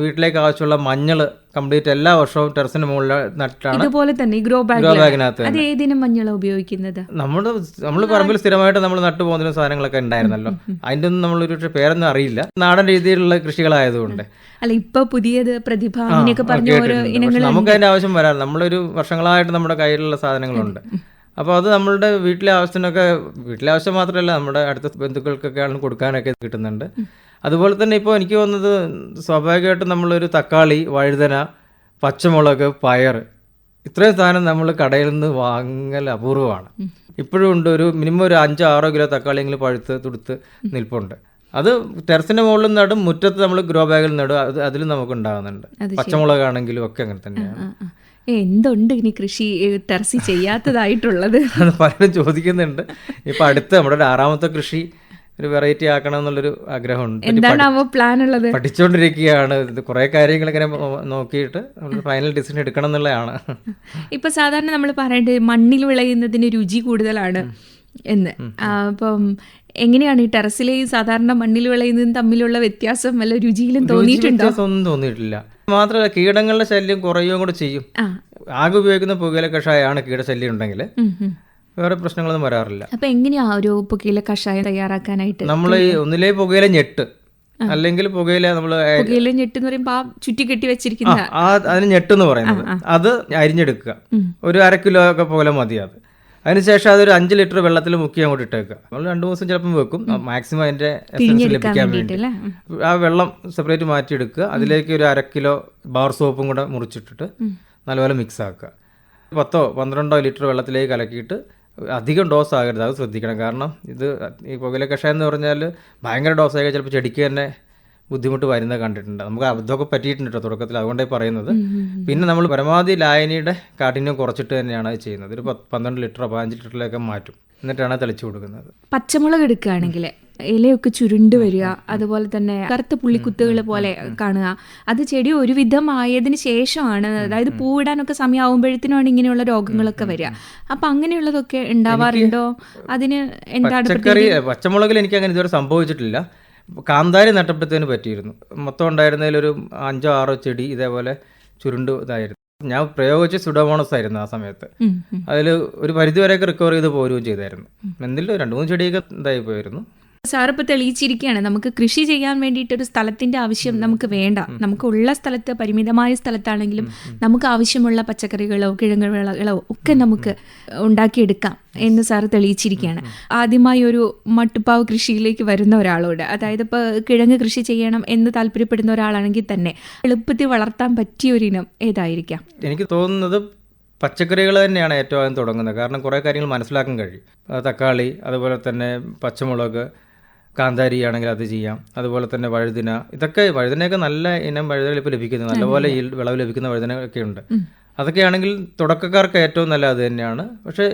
വീട്ടിലേക്ക് ആവശ്യമുള്ള മഞ്ഞൾ കംപ്ലീറ്റ് എല്ലാ വർഷവും ടെറസിന് മുകളിൽ നട്ടാണ്. ഇതുപോലെ തന്നെ ഗ്രോ ബാഗിനകത്ത് മഞ്ഞൾ ഉപയോഗിക്കുന്നത്. നമ്മൾ പറമ്പിൽ സ്ഥിരമായിട്ട് നമ്മൾ നട്ടു പോകുന്ന സാധനങ്ങളൊക്കെ ഉണ്ടായിരുന്നല്ലോ, അതിൻ്റെ ഒന്നും നമ്മളൊരു പേരൊന്നും അറിയില്ല, നാടൻ രീതിയിലുള്ള കൃഷികളായതുകൊണ്ട്. അല്ല, ഇപ്പൊ പുതിയത് പ്രതിഭ അങ്ങനെയൊക്കെ പറഞ്ഞ ഓരോ ഇനങ്ങൾ നമുക്ക് അതിന്റെ ആവശ്യം വരാം. നമ്മളൊരു വർഷങ്ങളായിട്ട് നമ്മുടെ കയ്യിലുള്ള സാധനങ്ങളുണ്ട്. അപ്പോൾ അത് നമ്മളുടെ വീട്ടിലെ ആവശ്യം മാത്രമല്ല, നമ്മുടെ അടുത്ത ബന്ധുക്കൾക്കൊക്കെ ആണെങ്കിലും കൊടുക്കാനൊക്കെ കിട്ടുന്നുണ്ട്. അതുപോലെ തന്നെ ഇപ്പോൾ എനിക്ക് തോന്നുന്നത് സ്വാഭാവികമായിട്ടും നമ്മളൊരു തക്കാളി, വഴുതന, പച്ചമുളക്, പയർ ഇത്രയും സാധനം നമ്മൾ കടയിൽ നിന്ന് വാങ്ങൽ അപൂർവമാണ്. ഇപ്പോഴും ഉണ്ട്, ഒരു മിനിമം ഒരു 5-6 കിലോ തക്കാളിയെങ്കിലും പഴുത്ത് തുടുത്ത് നിൽപ്പുണ്ട്. അത് ടെറസിൻ്റെ മുകളിൽ നടും, മുറ്റത്ത് നമ്മൾ ഗ്രോ ബാഗിൽ നടും, അതിലും നമുക്ക് ഉണ്ടാകുന്നുണ്ട്. പച്ചമുളകാണെങ്കിലും ഒക്കെ അങ്ങനെ തന്നെയാണ്. എന്തുണ്ട് ഇനി കൃഷി ടെറസി ചെയ്യാത്തതായിട്ടുള്ളത്? അത് പലരും ചോദിക്കുന്നുണ്ട്. ഇപ്പം അടുത്ത് നമ്മുടെ ഒരു 6ാമത്തെ കൃഷി ഒരു വെറൈറ്റി ആക്കണം എന്നുള്ളൊരു ആഗ്രഹമുണ്ട്. എന്താണ് പ്ലാൻ ഉള്ളത്? പഠിച്ചുകൊണ്ടിരിക്കുകയാണ്. ഇത് കുറേ കാര്യങ്ങൾ ഇങ്ങനെ നോക്കിയിട്ട് നമ്മൾ ഫൈനൽ ഡിസിഷൻ എടുക്കണം എന്നുള്ളതാണ്. ഇപ്പം സാധാരണ നമ്മൾ പറയേണ്ടത് മണ്ണിൽ വിളയുന്നതിന് രുചി കൂടുതലാണ്, എന്ന്. അപ്പം എങ്ങനെയാണ് ഈ ടെറസിലെയും സാധാരണ മണ്ണിൽ വിളയുന്നതും തമ്മിലുള്ള വ്യത്യാസം വല്ല രുചിയിലും തോന്നിയിട്ടുണ്ടോ? ഒന്നും തോന്നിയിട്ടില്ല. മാത്രമല്ല കീടങ്ങളുടെ ശല്യം കുറയുകയും കൂടെ ചെയ്യും. ആകെ ഉപയോഗിക്കുന്ന പുകയില കഷായമാണ് കീടശല്യം ഉണ്ടെങ്കിൽ വേറെ പ്രശ്നങ്ങളൊന്നും വരാറില്ല. അപ്പൊ എങ്ങനെയാ ഒരു പുകയില കഷായം തയ്യാറാക്കാനായിട്ട്? നമ്മൾ ഈ ഒന്നിലേ പുകയില ഞെട്ട്, അല്ലെങ്കിൽ പുകയില നമ്മള് പുകയില ഞെട്ട് എന്ന് പറയുമ്പോൾ ആ ചുറ്റി കെട്ടി വെച്ചിരിക്കുന്ന അതിന് ഞെട്ടെന്ന് പറയുന്നത്, അത് അരിഞ്ഞെടുക്കുക. ഒരു 1/2 കിലോ ഒക്കെ പോലെ മതി അത്. അതിനുശേഷം അതൊരു 5 ലിറ്റർ വെള്ളത്തിൽ മുക്കി അങ്ങോട്ട് ഇട്ടേക്കുക. നമ്മൾ 2 ദിവസം ചിലപ്പം വെക്കും, മാക്സിമം അതിന്റെ എസൻസ് ലഭിക്കാൻ വേണ്ടി. ആ വെള്ളം സെപ്പറേറ്റ് മാറ്റിയെടുക്കുക. അതിലേക്ക് ഒരു 1/2 കിലോ ബാർ സോപ്പും കൂടെ മുറിച്ചിട്ടിട്ട് നല്ലപോലെ മിക്സ് ആക്കുക. 10-12 ലിറ്റർ വെള്ളത്തിലേക്ക് കലക്കിയിട്ട് അധികം ഡോസ് ആകരുത്, അത് ശ്രദ്ധിക്കണം. കാരണം ഇത് ഈ പുകയില കഷായം എന്ന് പറഞ്ഞാൽ ഭയങ്കര ഡോസ് ആയാൽ ചിലപ്പോൾ ചെടിക്ക് തന്നെ ബുദ്ധിമുട്ട് വരുന്നത് കണ്ടിട്ടുണ്ട്. നമുക്ക് അതൊക്കെ പറ്റിയിട്ടുണ്ട് കേട്ടോ തുടക്കത്തിൽ, അതുകൊണ്ടാണ് പറയുന്നത്. പിന്നെ നമ്മൾ പരമാവധി ലായനിയുടെ കാഠിന്യം കുറച്ചിട്ട് തന്നെയാണ് അത് ചെയ്യുന്നത്. ഒരു 12 ലിറ്ററോ 15 ലിറ്ററിലൊക്കെ മാറ്റും, എന്നിട്ടാണ് തെളിച്ചു കൊടുക്കുന്നത്. പച്ചമുളക് എടുക്കുകയാണെങ്കിൽ ഇലയൊക്കെ ചുരുണ്ട് വരിക, അതുപോലെ തന്നെ കറുത്ത പുള്ളിക്കുത്തുകൾ പോലെ കാണുക, അത് ചെടി ഒരുവിധം ആയതിനു ശേഷമാണ്, അതായത് പൂവിടാനൊക്കെ സമയമാകുമ്പോഴത്തേനാണ് ഇങ്ങനെയുള്ള രോഗങ്ങളൊക്കെ വരിക. അപ്പൊ അങ്ങനെയുള്ളതൊക്കെ ഉണ്ടാവാറുണ്ടോ? അതിന് എന്താണ് പച്ചമുളകിൽ എനിക്ക് അങ്ങനെ ഇതുവരെ സംഭവിച്ചിട്ടില്ല. കാന്താരി നട്ടപ്പോഴത്തേന് പറ്റിയിരുന്നു. മൊത്തം ഉണ്ടായിരുന്നതിലൊരു 5-6 ചെടി ഇതേപോലെ ചുരുണ്ട് ഇതായിരുന്നു. ഞാൻ പ്രയോഗിച്ച് സുഡോമോണസ് ആയിരുന്നു ആ സമയത്ത്. അതിൽ ഒരു പരിധിവരെയൊക്കെ റിക്കവർ ചെയ്ത് പോരുകയും ചെയ്തായിരുന്നു. എന്തെങ്കിലും 2-3 ചെടിയൊക്കെ ഇതായി പോയിരുന്നു. സാറിപ്പോൾ തെളിയിച്ചിരിക്കുകയാണ്, നമുക്ക് കൃഷി ചെയ്യാൻ വേണ്ടിയിട്ടൊരു സ്ഥലത്തിൻ്റെ ആവശ്യം നമുക്ക് വേണ്ട. നമുക്ക് ഉള്ള സ്ഥലത്ത്, പരിമിതമായ സ്ഥലത്താണെങ്കിലും നമുക്ക് ആവശ്യമുള്ള പച്ചക്കറികളോ കിഴങ്ങ് വിളകളോ ഒക്കെ നമുക്ക് ഉണ്ടാക്കിയെടുക്കാം എന്ന് സാറ് തെളിയിച്ചിരിക്കുകയാണ്. ആദ്യമായി ഒരു മട്ടുപ്പാവ് കൃഷിയിലേക്ക് വരുന്ന ഒരാളോട്, അതായത് ഇപ്പോൾ കിഴങ്ങ് കൃഷി ചെയ്യണം എന്ന് താല്പര്യപ്പെടുന്ന ഒരാളാണെങ്കിൽ തന്നെ എളുപ്പത്തിൽ വളർത്താൻ പറ്റിയ ഒരു ഇനം ഏതായിരിക്കാം? എനിക്ക് തോന്നുന്നത് പച്ചക്കറികൾ തന്നെയാണ് ഏറ്റവും ആദ്യം തുടങ്ങുന്നത്. കാരണം കുറേ കാര്യങ്ങൾ മനസ്സിലാക്കാൻ കഴിയും. തക്കാളി, അതുപോലെ തന്നെ പച്ചമുളക്, കാന്താരി ആണെങ്കിൽ അത് ചെയ്യാം. അതുപോലെ തന്നെ വഴുതിന, വഴുതിനയൊക്കെ നല്ല ഇനം വഴുതന ഇപ്പോൾ ലഭിക്കുന്നത്, നല്ലപോലെ വിളവ് ലഭിക്കുന്ന വഴുതനയൊക്കെ ഉണ്ട്. അതൊക്കെയാണെങ്കിൽ തുടക്കക്കാർക്ക് ഏറ്റവും നല്ല അത് തന്നെയാണ്. പക്ഷേ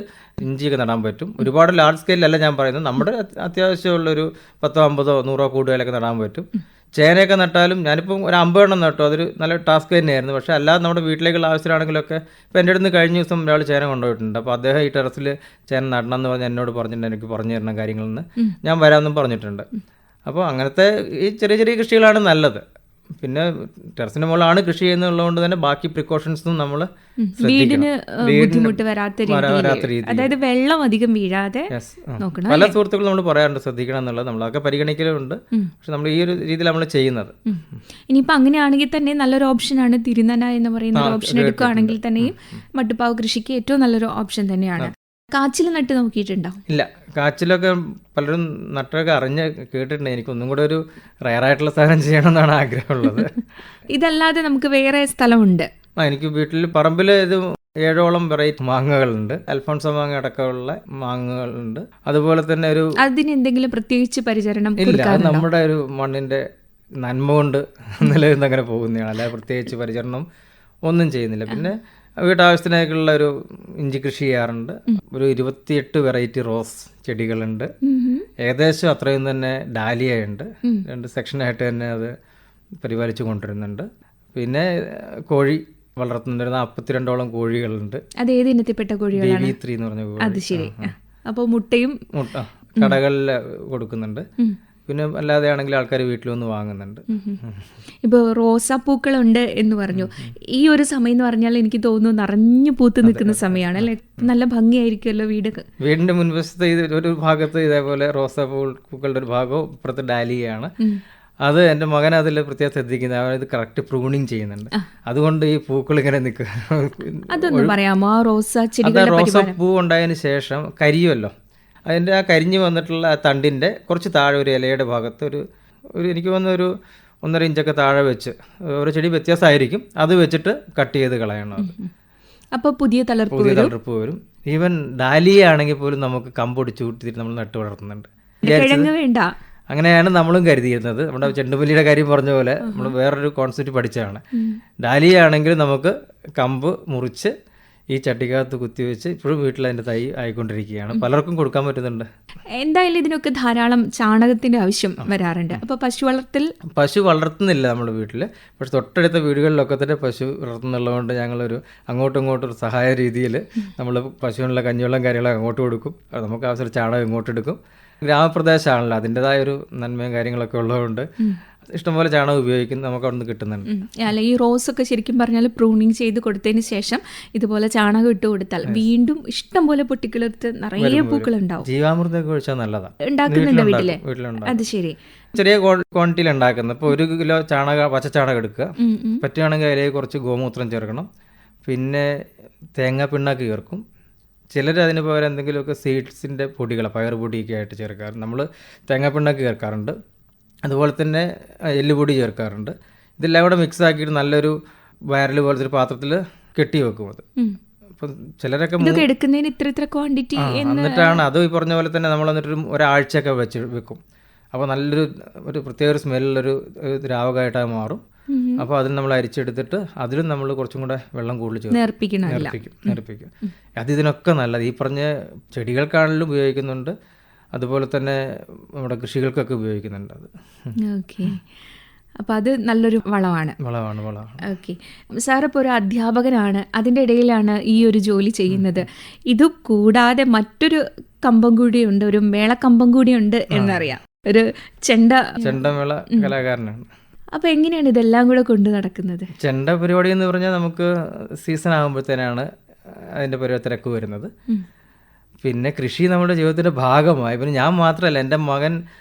ഇഞ്ചിയൊക്കെ നടാൻ പറ്റും. ഒരുപാട് ലാർജ് സ്കെയിലല്ല ഞാൻ പറയുന്നത്, നമ്മുടെ അത്യാവശ്യമുള്ളൊരു 10-50-100 കൂടുതലൊക്കെ നടാൻ പറ്റും. ചേനയൊക്കെ നട്ടാലും ഞാനിപ്പം ഒരു 50 എണ്ണം നട്ടു, അതൊരു നല്ല ടാസ്ക് തന്നെയായിരുന്നു. പക്ഷേ അല്ലാതെ നമ്മുടെ വീട്ടിലേക്കുള്ള ആവശ്യമാണെങ്കിലൊക്കെ ഇപ്പോൾ എൻ്റെ അടുത്ത് കഴിഞ്ഞ ദിവസം ഒരാൾ ചേന കൊണ്ടുപോയിട്ടുണ്ട്. അപ്പോൾ അദ്ദേഹം ഈ ടെറസിൽ ചേന നടണം എന്ന് പറഞ്ഞ് എന്നോട് പറഞ്ഞിട്ടുണ്ട്, എനിക്ക് പറഞ്ഞു തരണം കാര്യങ്ങളെന്ന്. ഞാൻ വരാമെന്നും പറഞ്ഞിട്ടുണ്ട്. അപ്പോൾ അങ്ങനത്തെ ഈ ചെറിയ ചെറിയ കൃഷികളാണ് നല്ലത്. പിന്നെ ടെറസിന് മുകളിലാണ് കൃഷി ചെയ്യുന്നതുകൊണ്ട് തന്നെ ബാക്കി പ്രിക്കോഷൻസും നമ്മൾ വീടിന് ബുദ്ധിമുട്ട് വരാത്ത രീതിയിൽ, അതായത് വെള്ളം അധികം വീഴാതെ നോക്കണം. പല സുഹൃത്തുക്കളും നമ്മൾ പറയാറുണ്ട് ശ്രദ്ധിക്കണം എന്നുള്ളത്, നമ്മളൊക്കെ പരിഗണിക്കലുണ്ട്. പക്ഷെ നമ്മൾ ഈ ഒരു രീതിയിൽ നമ്മൾ ചെയ്യുന്നത്. ഇനിയിപ്പോൾ അങ്ങനെയാണെങ്കിൽ തന്നെ നല്ലൊരു ഓപ്ഷനാണ് തിരുനന എന്ന് പറയുന്ന ഒരു ഓപ്ഷൻ എടുക്കുകയാണെങ്കിൽ തന്നെയും മട്ടുപ്പാവ് കൃഷിക്ക് ഏറ്റവും നല്ലൊരു ഓപ്ഷൻ തന്നെയാണ്. കാച്ചിൽ നട്ട് നോക്കിയിട്ടുണ്ടോ? ഇല്ല, കാച്ചിലൊക്കെ പലരും നട്ടൊക്കെ അറിഞ്ഞ് കേട്ടിട്ടുണ്ട്. എനിക്ക് ഒന്നും കൂടെ ഒരു റയറായിട്ടുള്ള സാധനം ചെയ്യണമെന്നാണ് ആഗ്രഹമുള്ളത്. ഇതല്ലാതെ നമുക്ക് വേറെ സ്ഥലമുണ്ട്. എനിക്ക് വീട്ടിൽ പറമ്പിൽ ഇത് 7ഓളം വെറൈറ്റി മാങ്ങകളുണ്ട്. അൽഫോൺസോ മാങ്ങ അടക്കമുള്ള മാങ്ങകളുണ്ട്. അതുപോലെ തന്നെ ഒരു അതിനെന്തെങ്കിലും പ്രത്യേകിച്ച് പരിചരണം ഇല്ല, അത് നമ്മുടെ ഒരു മണ്ണിന്റെ നന്മ കൊണ്ട് നിലനിന്ന് അങ്ങനെ പോകുന്നതാണ്. അല്ലാതെ പ്രത്യേകിച്ച് പരിചരണം ഒന്നും ചെയ്യുന്നില്ല. പിന്നെ വീട്ടാവശ്യത്തിനേക്കുള്ള ഒരു ഇഞ്ചി കൃഷി ചെയ്യാറുണ്ട്. ഒരു 28 വെറൈറ്റി റോസ് ചെടികളുണ്ട്. ഏകദേശം അത്രയും തന്നെ ഡാലിയ ഉണ്ട്. 2 സെക്ഷനായിട്ട് തന്നെ അത് പരിപാലിച്ചു കൊണ്ടുവരുന്നുണ്ട്. പിന്നെ കോഴി വളർത്തുന്നുണ്ട്. 42ഓളം കോഴികളുണ്ട്. അത് ഏത് ഇനത്തിൽപ്പെട്ട കോഴികളാണ്? BB3 എന്ന് പറഞ്ഞ കോഴി. അത് ശരി. അപ്പോൾ മുട്ട കടകളിൽ കൊടുക്കുന്നുണ്ട്. പിന്നെ അല്ലാതെ ആണെങ്കിൽ ആൾക്കാർ വീട്ടിൽ വന്ന് വാങ്ങുന്നുണ്ട്. ഇപ്പോൾ റോസാപ്പൂക്കളുണ്ട് എന്ന് പറഞ്ഞു. ഈ ഒരു സമയം എന്ന് പറഞ്ഞാൽ എനിക്ക് തോന്നുന്നു നിറഞ്ഞു പൂത്ത് നിൽക്കുന്ന സമയമാണ് അല്ലേ? നല്ല ഭംഗിയായിരിക്കുമല്ലോ വീടിന്റെ മുൻവശത്ത്. ഒരു ഭാഗത്ത് ഇതേപോലെ റോസാപ്പൂക്കളുടെ ഒരു ഭാഗവും ഇപ്പുറത്ത് ഡാലിയാണ്. അത് എൻ്റെ മകൻ അതിൽ പ്രത്യേകം ശ്രദ്ധിക്കുന്നത്, അവൻ ഇത് കറക്റ്റ് പ്രൂണിങ് ചെയ്യുന്നുണ്ട്. അതുകൊണ്ട് ഈ പൂക്കൾ ഇങ്ങനെ നിൽക്കുക. അതൊന്നും പറയാമോ? റോസാപ്പൂ ഉണ്ടായതിനു ശേഷം കരിയുമല്ലോ, അതിൻ്റെ ആ കരിഞ്ഞ് വന്നിട്ടുള്ള ആ തണ്ടിൻ്റെ കുറച്ച് താഴെ ഒരു ഇലയുടെ ഭാഗത്ത് ഒരു എനിക്ക് തോന്നുന്ന ഒരു 1.5 ഇഞ്ചൊക്കെ താഴെ വെച്ച്, ഓരോ ചെടി വ്യത്യാസമായിരിക്കും, അത് വെച്ചിട്ട് കട്ട് ചെയ്ത് കളയണം. അത് അപ്പോൾ പുതിയ തളിർപ്പ് വരും. ഈവൻ ഡാലിയ ആണെങ്കിൽ പോലും നമുക്ക് കമ്പൊടിച്ച് കൂട്ടിയിട്ട് നമ്മൾ നട്ട് വളർത്തുന്നുണ്ട്. അങ്ങനെയാണ് നമ്മളും കരുതിയിരുന്നത്. നമ്മുടെ ചെണ്ടുമല്ലിയുടെ കാര്യം പറഞ്ഞ പോലെ നമ്മൾ വേറൊരു കോൺസെപ്റ്റ് പഠിച്ചതാണ്. ഡാലിയ ആണെങ്കിൽ നമുക്ക് കമ്പ് മുറിച്ച് ഈ ചട്ടിക്കകത്ത് കുത്തിവെച്ച് ഇപ്പോഴും വീട്ടിൽ അതിൻ്റെ തൈ ആയിക്കൊണ്ടിരിക്കുകയാണ്. പലർക്കും കൊടുക്കാൻ പറ്റുന്നുണ്ട്. എന്തായാലും ഇതിനൊക്കെ ധാരാളം ചാണകത്തിന്റെ ആവശ്യം വരാറുണ്ട്. അപ്പോൾ പശു വളർത്തുന്നില്ല നമ്മുടെ വീട്ടിൽ, പക്ഷെ തൊട്ടടുത്ത വീടുകളിലൊക്കെ തന്നെ പശു വളർത്തുന്നുള്ളതുകൊണ്ട് ഞങ്ങളൊരു അങ്ങോട്ടും ഇങ്ങോട്ടും ഒരു സഹായ രീതിയിൽ നമ്മൾ പശുവിനുള്ള കഞ്ഞിവെള്ളം കാര്യങ്ങളൊക്കെ അങ്ങോട്ട് കൊടുക്കും. നമുക്ക് ആവശ്യമുള്ള ചാണകം ഇങ്ങോട്ട് എടുക്കും. ഗ്രാമപ്രദേശമാണല്ലോ, അതിൻ്റെതായ ഒരു നന്മയും കാര്യങ്ങളൊക്കെ ഉള്ളതുകൊണ്ട് ഇഷ്ടംപോലെ ചാണകം ഉപയോഗിക്കുന്നത് നമുക്ക് അവിടെ നിന്ന് കിട്ടുന്നുണ്ട്. അല്ല, ഈ റോസൊക്കെ ശരിക്കും പറഞ്ഞാൽ പ്രൂണിങ് ചെയ്ത് കൊടുത്തതിന് ശേഷം ഇതുപോലെ ചാണകം ഇട്ട് കൊടുത്താൽ വീണ്ടും ഇഷ്ടംപോലെ പൊട്ടിക്കിളിർത്ത് നിറയെ പൂക്കളുണ്ടാവും. ജീവാമൃതമൊക്കെ ഒഴിച്ചാൽ നല്ലതാണ്. ഉണ്ടാക്കുന്നുണ്ട് വീട്ടില്? അത് ശരി. ചെറിയ ക്വാണ്ടിറ്റിയിൽ ഉണ്ടാക്കുന്നത്. ഇപ്പോൾ 1 കിലോ പച്ചച്ചാണകം എടുക്കുക, പറ്റുകയാണെങ്കിൽ അതിലേക്ക് കുറച്ച് ഗോമൂത്രം ചേർക്കണം, പിന്നെ തേങ്ങാ പിണ്ണാക്ക് ചേർക്കും. ചിലർ അതിന് പകരം എന്തെങ്കിലുമൊക്കെ സീഡ്സിൻ്റെ പൊടികൾ, പയർ പൊടിയൊക്കെ ആയിട്ട് ചേർക്കാറുണ്ട്. നമ്മൾ തേങ്ങാ പിണ്ണാക്ക് ചേർക്കാറുണ്ട്, അതുപോലെ തന്നെ എല്ലുപൊടി ചേർക്കാറുണ്ട്. ഇതെല്ലാം കൂടെ മിക്സ് ആക്കിയിട്ട് നല്ലൊരു വയറൽ പോലത്തെ ഒരു പാത്രത്തിൽ കെട്ടി വെക്കും. അത് അപ്പം ചിലരൊക്കെ എടുക്കുന്നതിന് ഇത്ര ക്വാണ്ടിറ്റി എന്നിട്ടാണ് അത് ഈ പറഞ്ഞ പോലെ തന്നെ നമ്മൾ എന്നിട്ടൊരു ഒരാഴ്ചയൊക്കെ വെക്കും. അപ്പോൾ നല്ലൊരു പ്രത്യേക ഒരു സ്മെല്ലൊരു ദ്രാവകമായിട്ട് മാറും. അപ്പോൾ അതിൽ നമ്മൾ അരിച്ചെടുത്തിട്ട് അതിലും നമ്മൾ കുറച്ചും കൂടെ വെള്ളം കൂടുതൽ നേർപ്പിക്കും. അത് ഇതിനൊക്കെ നല്ലത്. ഈ പറഞ്ഞ ചെടികൾക്കാണെങ്കിലും ഉപയോഗിക്കുന്നുണ്ട്, അതുപോലെ തന്നെ നമ്മുടെ കൃഷികൾക്കൊക്കെ ഉപയോഗിക്കുന്നുണ്ട് അത്. ഓക്കെ, അപ്പോൾ അത് നല്ലൊരു വളമാണ്. ഓക്കെ സാർ, ഇപ്പോൾ ഒരു അധ്യാപകനാണ്, അതിൻ്റെ ഇടയിലാണ് ഈ ഒരു ജോലി ചെയ്യുന്നത്. ഇത് കൂടാതെ മറ്റൊരു കമ്പം കൂടിയുണ്ട്, ഒരു മേളക്കമ്പം കൂടിയുണ്ട് എന്നറിയാം, ഒരു ചെണ്ടമേള കലാകാരനാണ്. അപ്പോൾ എങ്ങനെയാണ് ഇതെല്ലാം കൂടെ കൊണ്ടു നടക്കുന്നത്? ചെണ്ട പരിപാടി എന്ന് പറഞ്ഞാൽ നമുക്ക് സീസൺ ആകുമ്പോഴത്തേനാണ് അതിൻ്റെ തിരക്ക് വരുന്നത്. പിന്നെ കൃഷി നമ്മുടെ ജീവിതത്തിൻ്റെ ഭാഗമായി. പിന്നെ ഞാൻ മാത്രമല്ല, എൻ്റെ മകൻ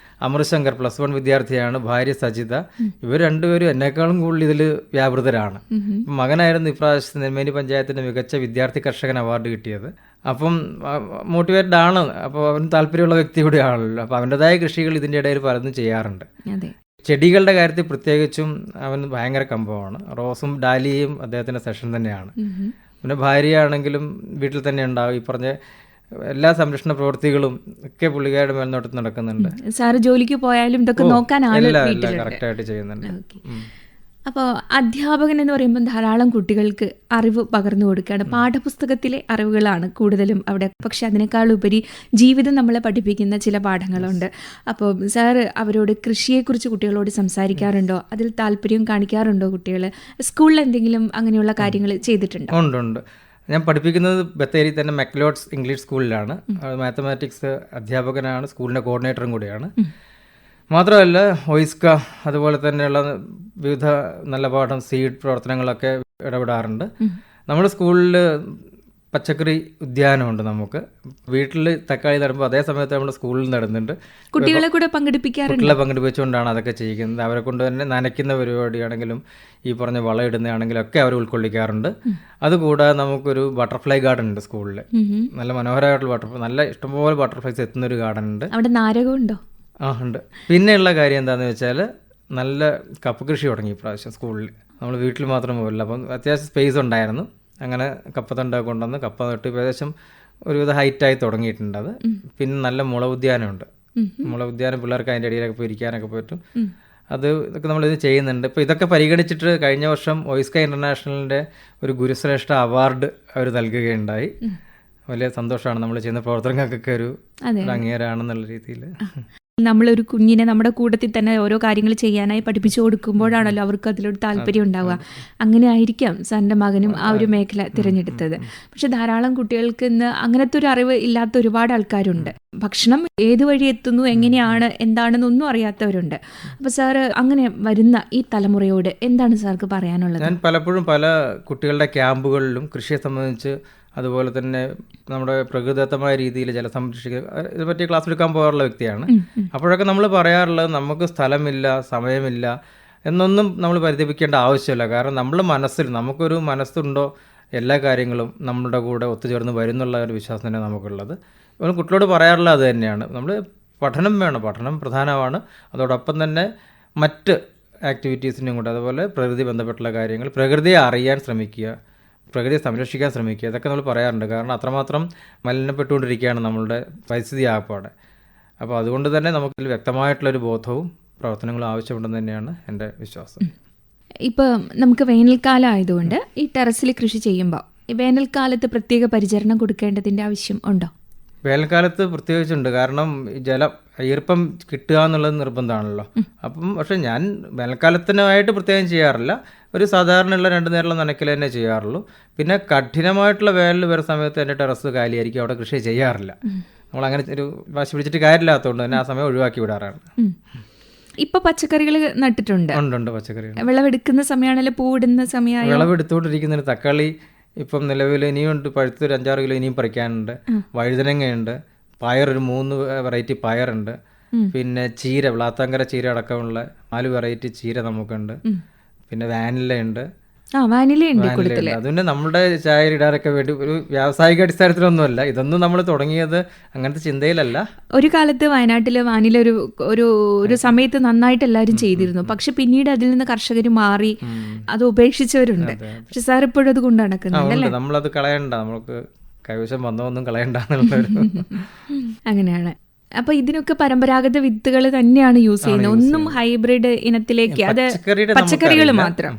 അമൃശങ്കർ +1 വിദ്യാർത്ഥിയാണ്, ഭാര്യ സജിത, ഇവർ രണ്ടുപേരും എന്നെക്കാളും കൂടുതൽ ഇതിൽ വ്യാപൃതരാണ്. മകനായിരുന്നു ഇപ്രാവശ്യം നെന്മേനി പഞ്ചായത്തിൻ്റെ മികച്ച വിദ്യാർത്ഥി കർഷകൻ അവാർഡ് കിട്ടിയത്. അപ്പം മോട്ടിവേറ്റഡ് ആണ്, അപ്പോൾ അവന് താല്പര്യമുള്ള വ്യക്തി കൂടെ ആണല്ലോ. അപ്പോൾ അവൻ്റെതായ കൃഷികൾ ഇതിൻ്റെ ഇടയിൽ പലതും ചെയ്യാറുണ്ട്. ചെടികളുടെ കാര്യത്തിൽ പ്രത്യേകിച്ചും അവൻ ഭയങ്കര കമ്പമാണ്. റോസും ഡാലിയയും അദ്ദേഹത്തിൻ്റെ സെഷൻ തന്നെയാണ്. പിന്നെ ഭാര്യയാണെങ്കിലും വീട്ടിൽ തന്നെ ഉണ്ടാവും. ഈ പറഞ്ഞ എല്ലാ സംരക്ഷണ പ്രവൃത്തികളും ഒക്കെ പുള്ളിക്കാരുടെ മേൽനോട്ടത്തിൽ നടക്കുന്നുണ്ട്. സാറ് ജോലിക്ക് പോയാലും ഇതൊക്കെ നോക്കാൻ കറക്റ്റായിട്ട് ചെയ്യുന്നുണ്ട്. അപ്പോൾ അധ്യാപകൻ എന്ന് പറയുമ്പോൾ ധാരാളം കുട്ടികൾക്ക് അറിവ് പകർന്നു കൊടുക്കുകയാണ്. പാഠപുസ്തകത്തിലെ അറിവുകളാണ് കൂടുതലും അവിടെ, പക്ഷെ അതിനേക്കാളുപരി ജീവിതം നമ്മളെ പഠിപ്പിക്കുന്ന ചില പാഠങ്ങളുണ്ട്. അപ്പോൾ സാറ് അവരോട് കൃഷിയെക്കുറിച്ച് കുട്ടികളോട് സംസാരിക്കാറുണ്ടോ? അതിൽ താല്പര്യം കാണിക്കാറുണ്ടോ കുട്ടികൾ? സ്കൂളിൽ എന്തെങ്കിലും അങ്ങനെയുള്ള കാര്യങ്ങൾ ചെയ്തിട്ടുണ്ടോ? ഉണ്ട്. ഞാൻ പഠിപ്പിക്കുന്നത് ബത്തേരി തന്നെ മെക്ലോഡ്സ് ഇംഗ്ലീഷ് സ്കൂളിലാണ്. മാത്തമാറ്റിക്സ് അധ്യാപകനാണ്, സ്കൂളിൻ്റെ കോർഡിനേറ്ററും കൂടിയാണ്. മാത്രമല്ല ഒയിസ്ക അതുപോലെ തന്നെയുള്ള വിവിധ നല്ല പാഠം സീഡ് പ്രവർത്തനങ്ങളൊക്കെ ഇടപെടാറുണ്ട്. നമ്മുടെ സ്കൂളിൽ പച്ചക്കറി ഉദ്യാനമുണ്ട്. നമുക്ക് വീട്ടിൽ തക്കാളി നടുമ്പോൾ അതേ സമയത്ത് നമ്മുടെ സ്കൂളിൽ നടുന്നുണ്ട്. കുട്ടികളെ കൂടെ പങ്കെടുപ്പിച്ചുകൊണ്ടാണ് അതൊക്കെ ചെയ്യുന്നത്. അവരെ കൊണ്ട് തന്നെ നനയ്ക്കുന്ന പരിപാടിയാണെങ്കിലും ഈ പറഞ്ഞ വളമിടുന്നതാണെങ്കിലും ഒക്കെ അവർ ഉൾക്കൊള്ളിക്കാറുണ്ട്. അതുകൂടാതെ നമുക്കൊരു ബട്ടർഫ്ലൈ ഗാർഡൻ ഉണ്ട് സ്കൂളിൽ. നല്ല മനോഹരമായിട്ടുള്ള നല്ല ഇഷ്ടംപോലെ ബട്ടർഫ്ലൈസ് എത്തുന്നൊരു ഗാർഡൻ ഉണ്ട്. അവിടെ നാരകമുണ്ടോ? ഉണ്ട്. പിന്നെയുള്ള കാര്യം എന്താണെന്ന് വെച്ചാൽ നല്ല കപ്പ കൃഷി തുടങ്ങി ഇപ്രാവശ്യം സ്കൂളിൽ. നമ്മൾ വീട്ടിൽ മാത്രം പോകില്ല, അപ്പം അത്യാവശ്യം സ്പേസ് ഉണ്ടായിരുന്നു. അങ്ങനെ കപ്പത്തണ്ടൊക്കെ കൊണ്ടുവന്ന് കപ്പ നട്ട് ഏകദേശം ഒരുവിധ ഹൈറ്റായി തുടങ്ങിയിട്ടുണ്ട് അത്. പിന്നെ നല്ല മുളകുദ്യാനമുണ്ട്. മുളകുദ്യാനം പിള്ളേർക്ക് അതിൻ്റെ ഇടയിലൊക്കെ പോയി ഇരിക്കാനൊക്കെ പറ്റും. ഇതൊക്കെ നമ്മളിത് ചെയ്യുന്നുണ്ട്. ഇപ്പോൾ ഇതൊക്കെ പരിഗണിച്ചിട്ട് കഴിഞ്ഞ വർഷം ഒയിസ്ക ഇൻ്റർനാഷണലിൻ്റെ ഒരു ഗുരുശ്രേഷ്ഠ അവാർഡ് അവർ നൽകുകയുണ്ടായി. വലിയ സന്തോഷമാണ് നമ്മൾ ചെയ്യുന്ന പ്രവർത്തനങ്ങൾക്കൊക്കെ ഒരു അംഗീകാരമാണെന്നുള്ള രീതിയിൽ. നമ്മളൊരു കുഞ്ഞിനെ നമ്മുടെ കൂട്ടത്തിൽ തന്നെ ഓരോ കാര്യങ്ങൾ ചെയ്യാനായി പഠിപ്പിച്ചു കൊടുക്കുമ്പോഴാണല്ലോ അവർക്ക് അതിലൊരു താല്പര്യം ഉണ്ടാവുക. അങ്ങനെ ആയിരിക്കാം സാറിൻ്റെ മകനും ആ ഒരു മേഖല തിരഞ്ഞെടുത്തത്. പക്ഷെ ധാരാളം കുട്ടികൾക്ക് ഇന്ന് അങ്ങനത്തെ ഒരു അറിവ് ഇല്ലാത്ത ഒരുപാട് ആൾക്കാരുണ്ട്. ഭക്ഷണം ഏത് വഴി എത്തുന്നു, എങ്ങനെയാണ്, എന്താണെന്നൊന്നും അറിയാത്തവരുണ്ട്. അപ്പോൾ സാറ് അങ്ങനെ വരുന്ന ഈ തലമുറയോട് എന്താണ് സാർക്ക് പറയാനുള്ളത്? ഞാൻ പലപ്പോഴും പല കുട്ടികളുടെ ക്യാമ്പുകളിലും കൃഷിയെ സംബന്ധിച്ച് അതുപോലെ തന്നെ നമ്മുടെ പ്രകൃതിദത്തമായ രീതിയിൽ ജലസംരക്ഷിക്കുക ഇതുപറ്റി ക്ലാസ് എടുക്കാൻ പോകാറുള്ള വ്യക്തിയാണ്. അപ്പോഴൊക്കെ നമ്മൾ പറയാറുള്ളത് നമുക്ക് സ്ഥലമില്ല, സമയമില്ല എന്നൊന്നും നമ്മൾ പരിതപിക്കേണ്ട ആവശ്യമില്ല. കാരണം നമ്മുടെ മനസ്സിൽ നമുക്കൊരു മനസ്സുണ്ടോ എല്ലാ കാര്യങ്ങളും നമ്മുടെ കൂടെ ഒത്തുചേർന്ന് വരുന്നുള്ള ഒരു വിശ്വാസം തന്നെ നമുക്കുള്ളത്. അപ്പോൾ കുട്ടികളോട് പറയാറുള്ളത് അത് തന്നെയാണ്. നമ്മൾ പഠനം വേണം, പഠനം പ്രധാനമാണ്. അതോടൊപ്പം തന്നെ മറ്റ് ആക്ടിവിറ്റീസിനും കൂടെ, അതുപോലെ പ്രകൃതി ബന്ധപ്പെട്ടുള്ള കാര്യങ്ങൾ, പ്രകൃതിയെ അറിയാൻ ശ്രമിക്കുക, പ്രകൃതിയെ സംരക്ഷിക്കാൻ ശ്രമിക്കുക, ഇതൊക്കെ നമ്മൾ പറയാറുണ്ട്. കാരണം അത്രമാത്രം മലിനപ്പെട്ടുകൊണ്ടിരിക്കുകയാണ് നമ്മളുടെ പരിസ്ഥിതി ആകപ്പാടെ. അപ്പോൾ അതുകൊണ്ട് തന്നെ നമുക്ക് വ്യക്തമായിട്ടുള്ളൊരു ബോധവും പ്രവർത്തനങ്ങളും ആവശ്യമുണ്ടെന്ന് തന്നെയാണ് എൻ്റെ വിശ്വാസം. ഇപ്പോൾ നമുക്ക് വേനൽക്കാലം ആയതുകൊണ്ട് ഈ ടെറസിൽ കൃഷി ചെയ്യുമ്പോൾ ഈ വേനൽക്കാലത്ത് പ്രത്യേക പരിചരണം കൊടുക്കേണ്ടതിൻ്റെ ആവശ്യം ഉണ്ടോ? വേനൽക്കാലത്ത് പ്രത്യേകിച്ചുണ്ട്. കാരണം ഈ ഈർപ്പം കിട്ടുക എന്നുള്ളത് നിർബന്ധമാണല്ലോ. അപ്പം പക്ഷെ ഞാൻ വേനൽക്കാലത്തിനായിട്ട് പ്രത്യേകം ചെയ്യാറില്ല. ഒരു സാധാരണയുള്ള 2 നേരമുള്ള നനയ്ക്കൽ തന്നെ ചെയ്യാറുള്ളൂ. പിന്നെ കഠിനമായിട്ടുള്ള വേനൽ വരുന്ന സമയത്ത് എൻ്റെ ടെറസ് കാലിയായിരിക്കും, അവിടെ കൃഷി ചെയ്യാറില്ല. നമ്മളങ്ങനെ ഒരു വാശി പിടിച്ചിട്ട് കാര്യമില്ലാത്തതുകൊണ്ട് തന്നെ ആ സമയം ഒഴിവാക്കി വിടാറാണ്. ഇപ്പൊ പച്ചക്കറികൾ നട്ടിട്ടുണ്ട്? ഉണ്ട്, പച്ചക്കറികൾ. വിളവെടുക്കുന്ന സമയമാണല്ലോ, പൂവിടുന്ന സമയമായി. വിളവെടുത്തുകൊണ്ടിരിക്കുന്നതിന് തക്കാളി ഇപ്പം നിലവിൽ ഇനിയുണ്ട്, പഴുത്തൊരു 5-6 കിലോ ഇനിയും പറിക്കാനുണ്ട്. വഴുതനങ്ങയുണ്ട്, പയർ ഒരു 3 വെറൈറ്റി പയറുണ്ട്, പിന്നെ ചീര, വ്ളാത്താങ്കര ചീര അടക്കമുള്ള 4 വെറൈറ്റി ചീര നമുക്കുണ്ട്. പിന്നെ വാനിലയുണ്ട്. അതുകൊണ്ട് നമ്മുടെ ചായ ഇടാനൊക്കെ വേണ്ടി ഒരു വ്യാവസായിക അടിസ്ഥാനത്തിലൊന്നുമല്ല, ഇതൊന്നും നമ്മൾ തുടങ്ങിയത് അങ്ങനത്തെ ചിന്തയിലല്ല. ഒരു കാലത്ത് വയനാട്ടിൽ വാനില ഒരു സമയത്ത് നന്നായിട്ട് എല്ലാവരും ചെയ്തിരുന്നു. പക്ഷെ പിന്നീട് അതിൽ നിന്ന് കർഷകർ മാറി അത് ഉപേക്ഷിച്ചവരുണ്ട്. പക്ഷെ സാർ ഇപ്പോഴും അത് കൊണ്ട് നടക്കുന്നുണ്ട്. നമ്മളത് കളയണ്ട, നമുക്ക് കൈവശം വന്നതൊന്നും കളയണ്ട എന്നുള്ളൊരു അങ്ങനെയാണ്. അപ്പൊ ഇതിനൊക്കെ പരമ്പരാഗത വിത്തുകൾ തന്നെയാണ് യൂസ് ചെയ്യുന്നത്, ഒന്നും ഹൈബ്രിഡ് ഇനത്തിലേക്ക്, അത് പച്ചക്കറികൾ മാത്രം,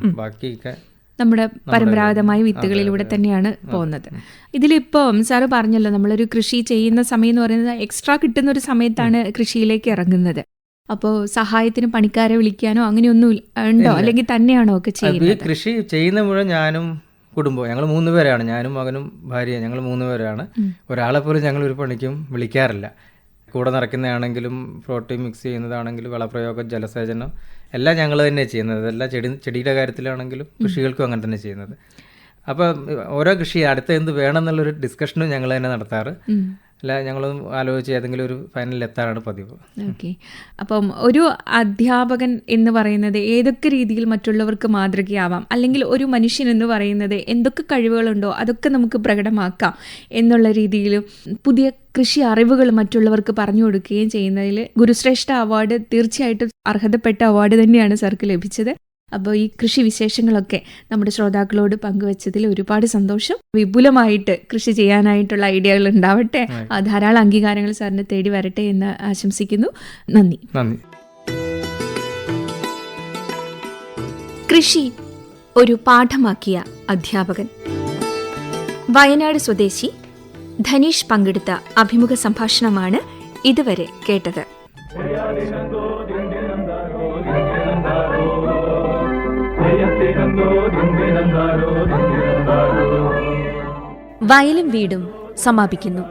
നമ്മുടെ പരമ്പരാഗതമായ വിത്തുകളിലൂടെ തന്നെയാണ് പോകുന്നത്. ഇതിലിപ്പം സാറ് പറഞ്ഞല്ലോ, നമ്മളൊരു കൃഷി ചെയ്യുന്ന സമയം എന്ന് പറയുന്നത് എക്സ്ട്രാ കിട്ടുന്ന ഒരു സമയത്താണ് കൃഷിയിലേക്ക് ഇറങ്ങുന്നത്. അപ്പോൾ സഹായത്തിന് പണിക്കാരെ വിളിക്കാനോ അങ്ങനെയൊന്നും ഉണ്ടോ, അല്ലെങ്കിൽ തന്നെയാണോ ഒക്കെ ചെയ്യുന്നത്? കൃഷി ചെയ്യുന്ന മുഴുവൻ ഞാനും കുടുംബം, ഞങ്ങൾ 3 പേരാണ്, ഞാനും മകനും ഭാര്യ, ഞങ്ങൾ 3 പേരാണ്. ഒരാളെ പോലും ഞങ്ങൾ ഒരു പണിക്കും വിളിക്കാറില്ല. കൂടെ നിറയ്ക്കുന്നതാണെങ്കിലും പ്രോട്ടീൻ മിക്സ് ചെയ്യുന്നതാണെങ്കിലും വളപ്രയോഗം, ജലസേചനം എല്ലാം ഞങ്ങൾ തന്നെ ചെയ്യുന്നത്. എല്ലാം ചെടിയുടെ കാര്യത്തിലാണെങ്കിലും കൃഷികൾക്കും അങ്ങനെ തന്നെ ചെയ്യുന്നത്. അപ്പം ഓരോ കൃഷി അടുത്ത എന്ത് വേണം എന്നുള്ളൊരു ഡിസ്കഷനും ഞങ്ങൾ തന്നെ നടത്താറ്. അല്ല, ഞങ്ങളും ആലോചിച്ച് ഏതെങ്കിലും ഒരു ഫൈനലിൽ എത്താനാണ് പതിവ്. ഓക്കെ. അപ്പം ഒരു അധ്യാപകൻ എന്ന് പറയുന്നത് ഏതൊക്കെ രീതിയിൽ മറ്റുള്ളവർക്ക് മാതൃകയാവാം, അല്ലെങ്കിൽ ഒരു മനുഷ്യൻ എന്ന് പറയുന്നത് എന്തൊക്കെ കഴിവുകളുണ്ടോ അതൊക്കെ നമുക്ക് പ്രകടമാക്കാം എന്നുള്ള രീതിയിലും പുതിയ കൃഷി അറിവുകൾ മറ്റുള്ളവർക്ക് പറഞ്ഞു കൊടുക്കുകയും ചെയ്യുന്നതിൽ ഗുരുശ്രേഷ്ഠ അവാർഡ് തീർച്ചയായിട്ടും അർഹതപ്പെട്ട അവാർഡ് തന്നെയാണ് സാർക്ക് ലഭിച്ചത്. അപ്പോൾ ഈ കൃഷി വിശേഷങ്ങളൊക്കെ നമ്മുടെ ശ്രോതാക്കളോട് പങ്കുവച്ചതിൽ ഒരുപാട് സന്തോഷം. വിപുലമായിട്ട് കൃഷി ചെയ്യാനായിട്ടുള്ള ഐഡിയകൾ ഉണ്ടാവട്ടെ, ധാരാളം അംഗീകാരങ്ങൾ സാറിനെ തേടി വരട്ടെ എന്ന് ആശംസിക്കുന്നു. നന്ദി. കൃഷി ഒരു പാഠമാക്കിയ അധ്യാപകൻ. വയനാട് സ്വദേശി ധനീഷ് പങ്കെടുത്ത അഭിമുഖ സംഭാഷണമാണ് ഇതുവരെ കേട്ടത്. വയലും വീടും സമാപിക്കുന്നു.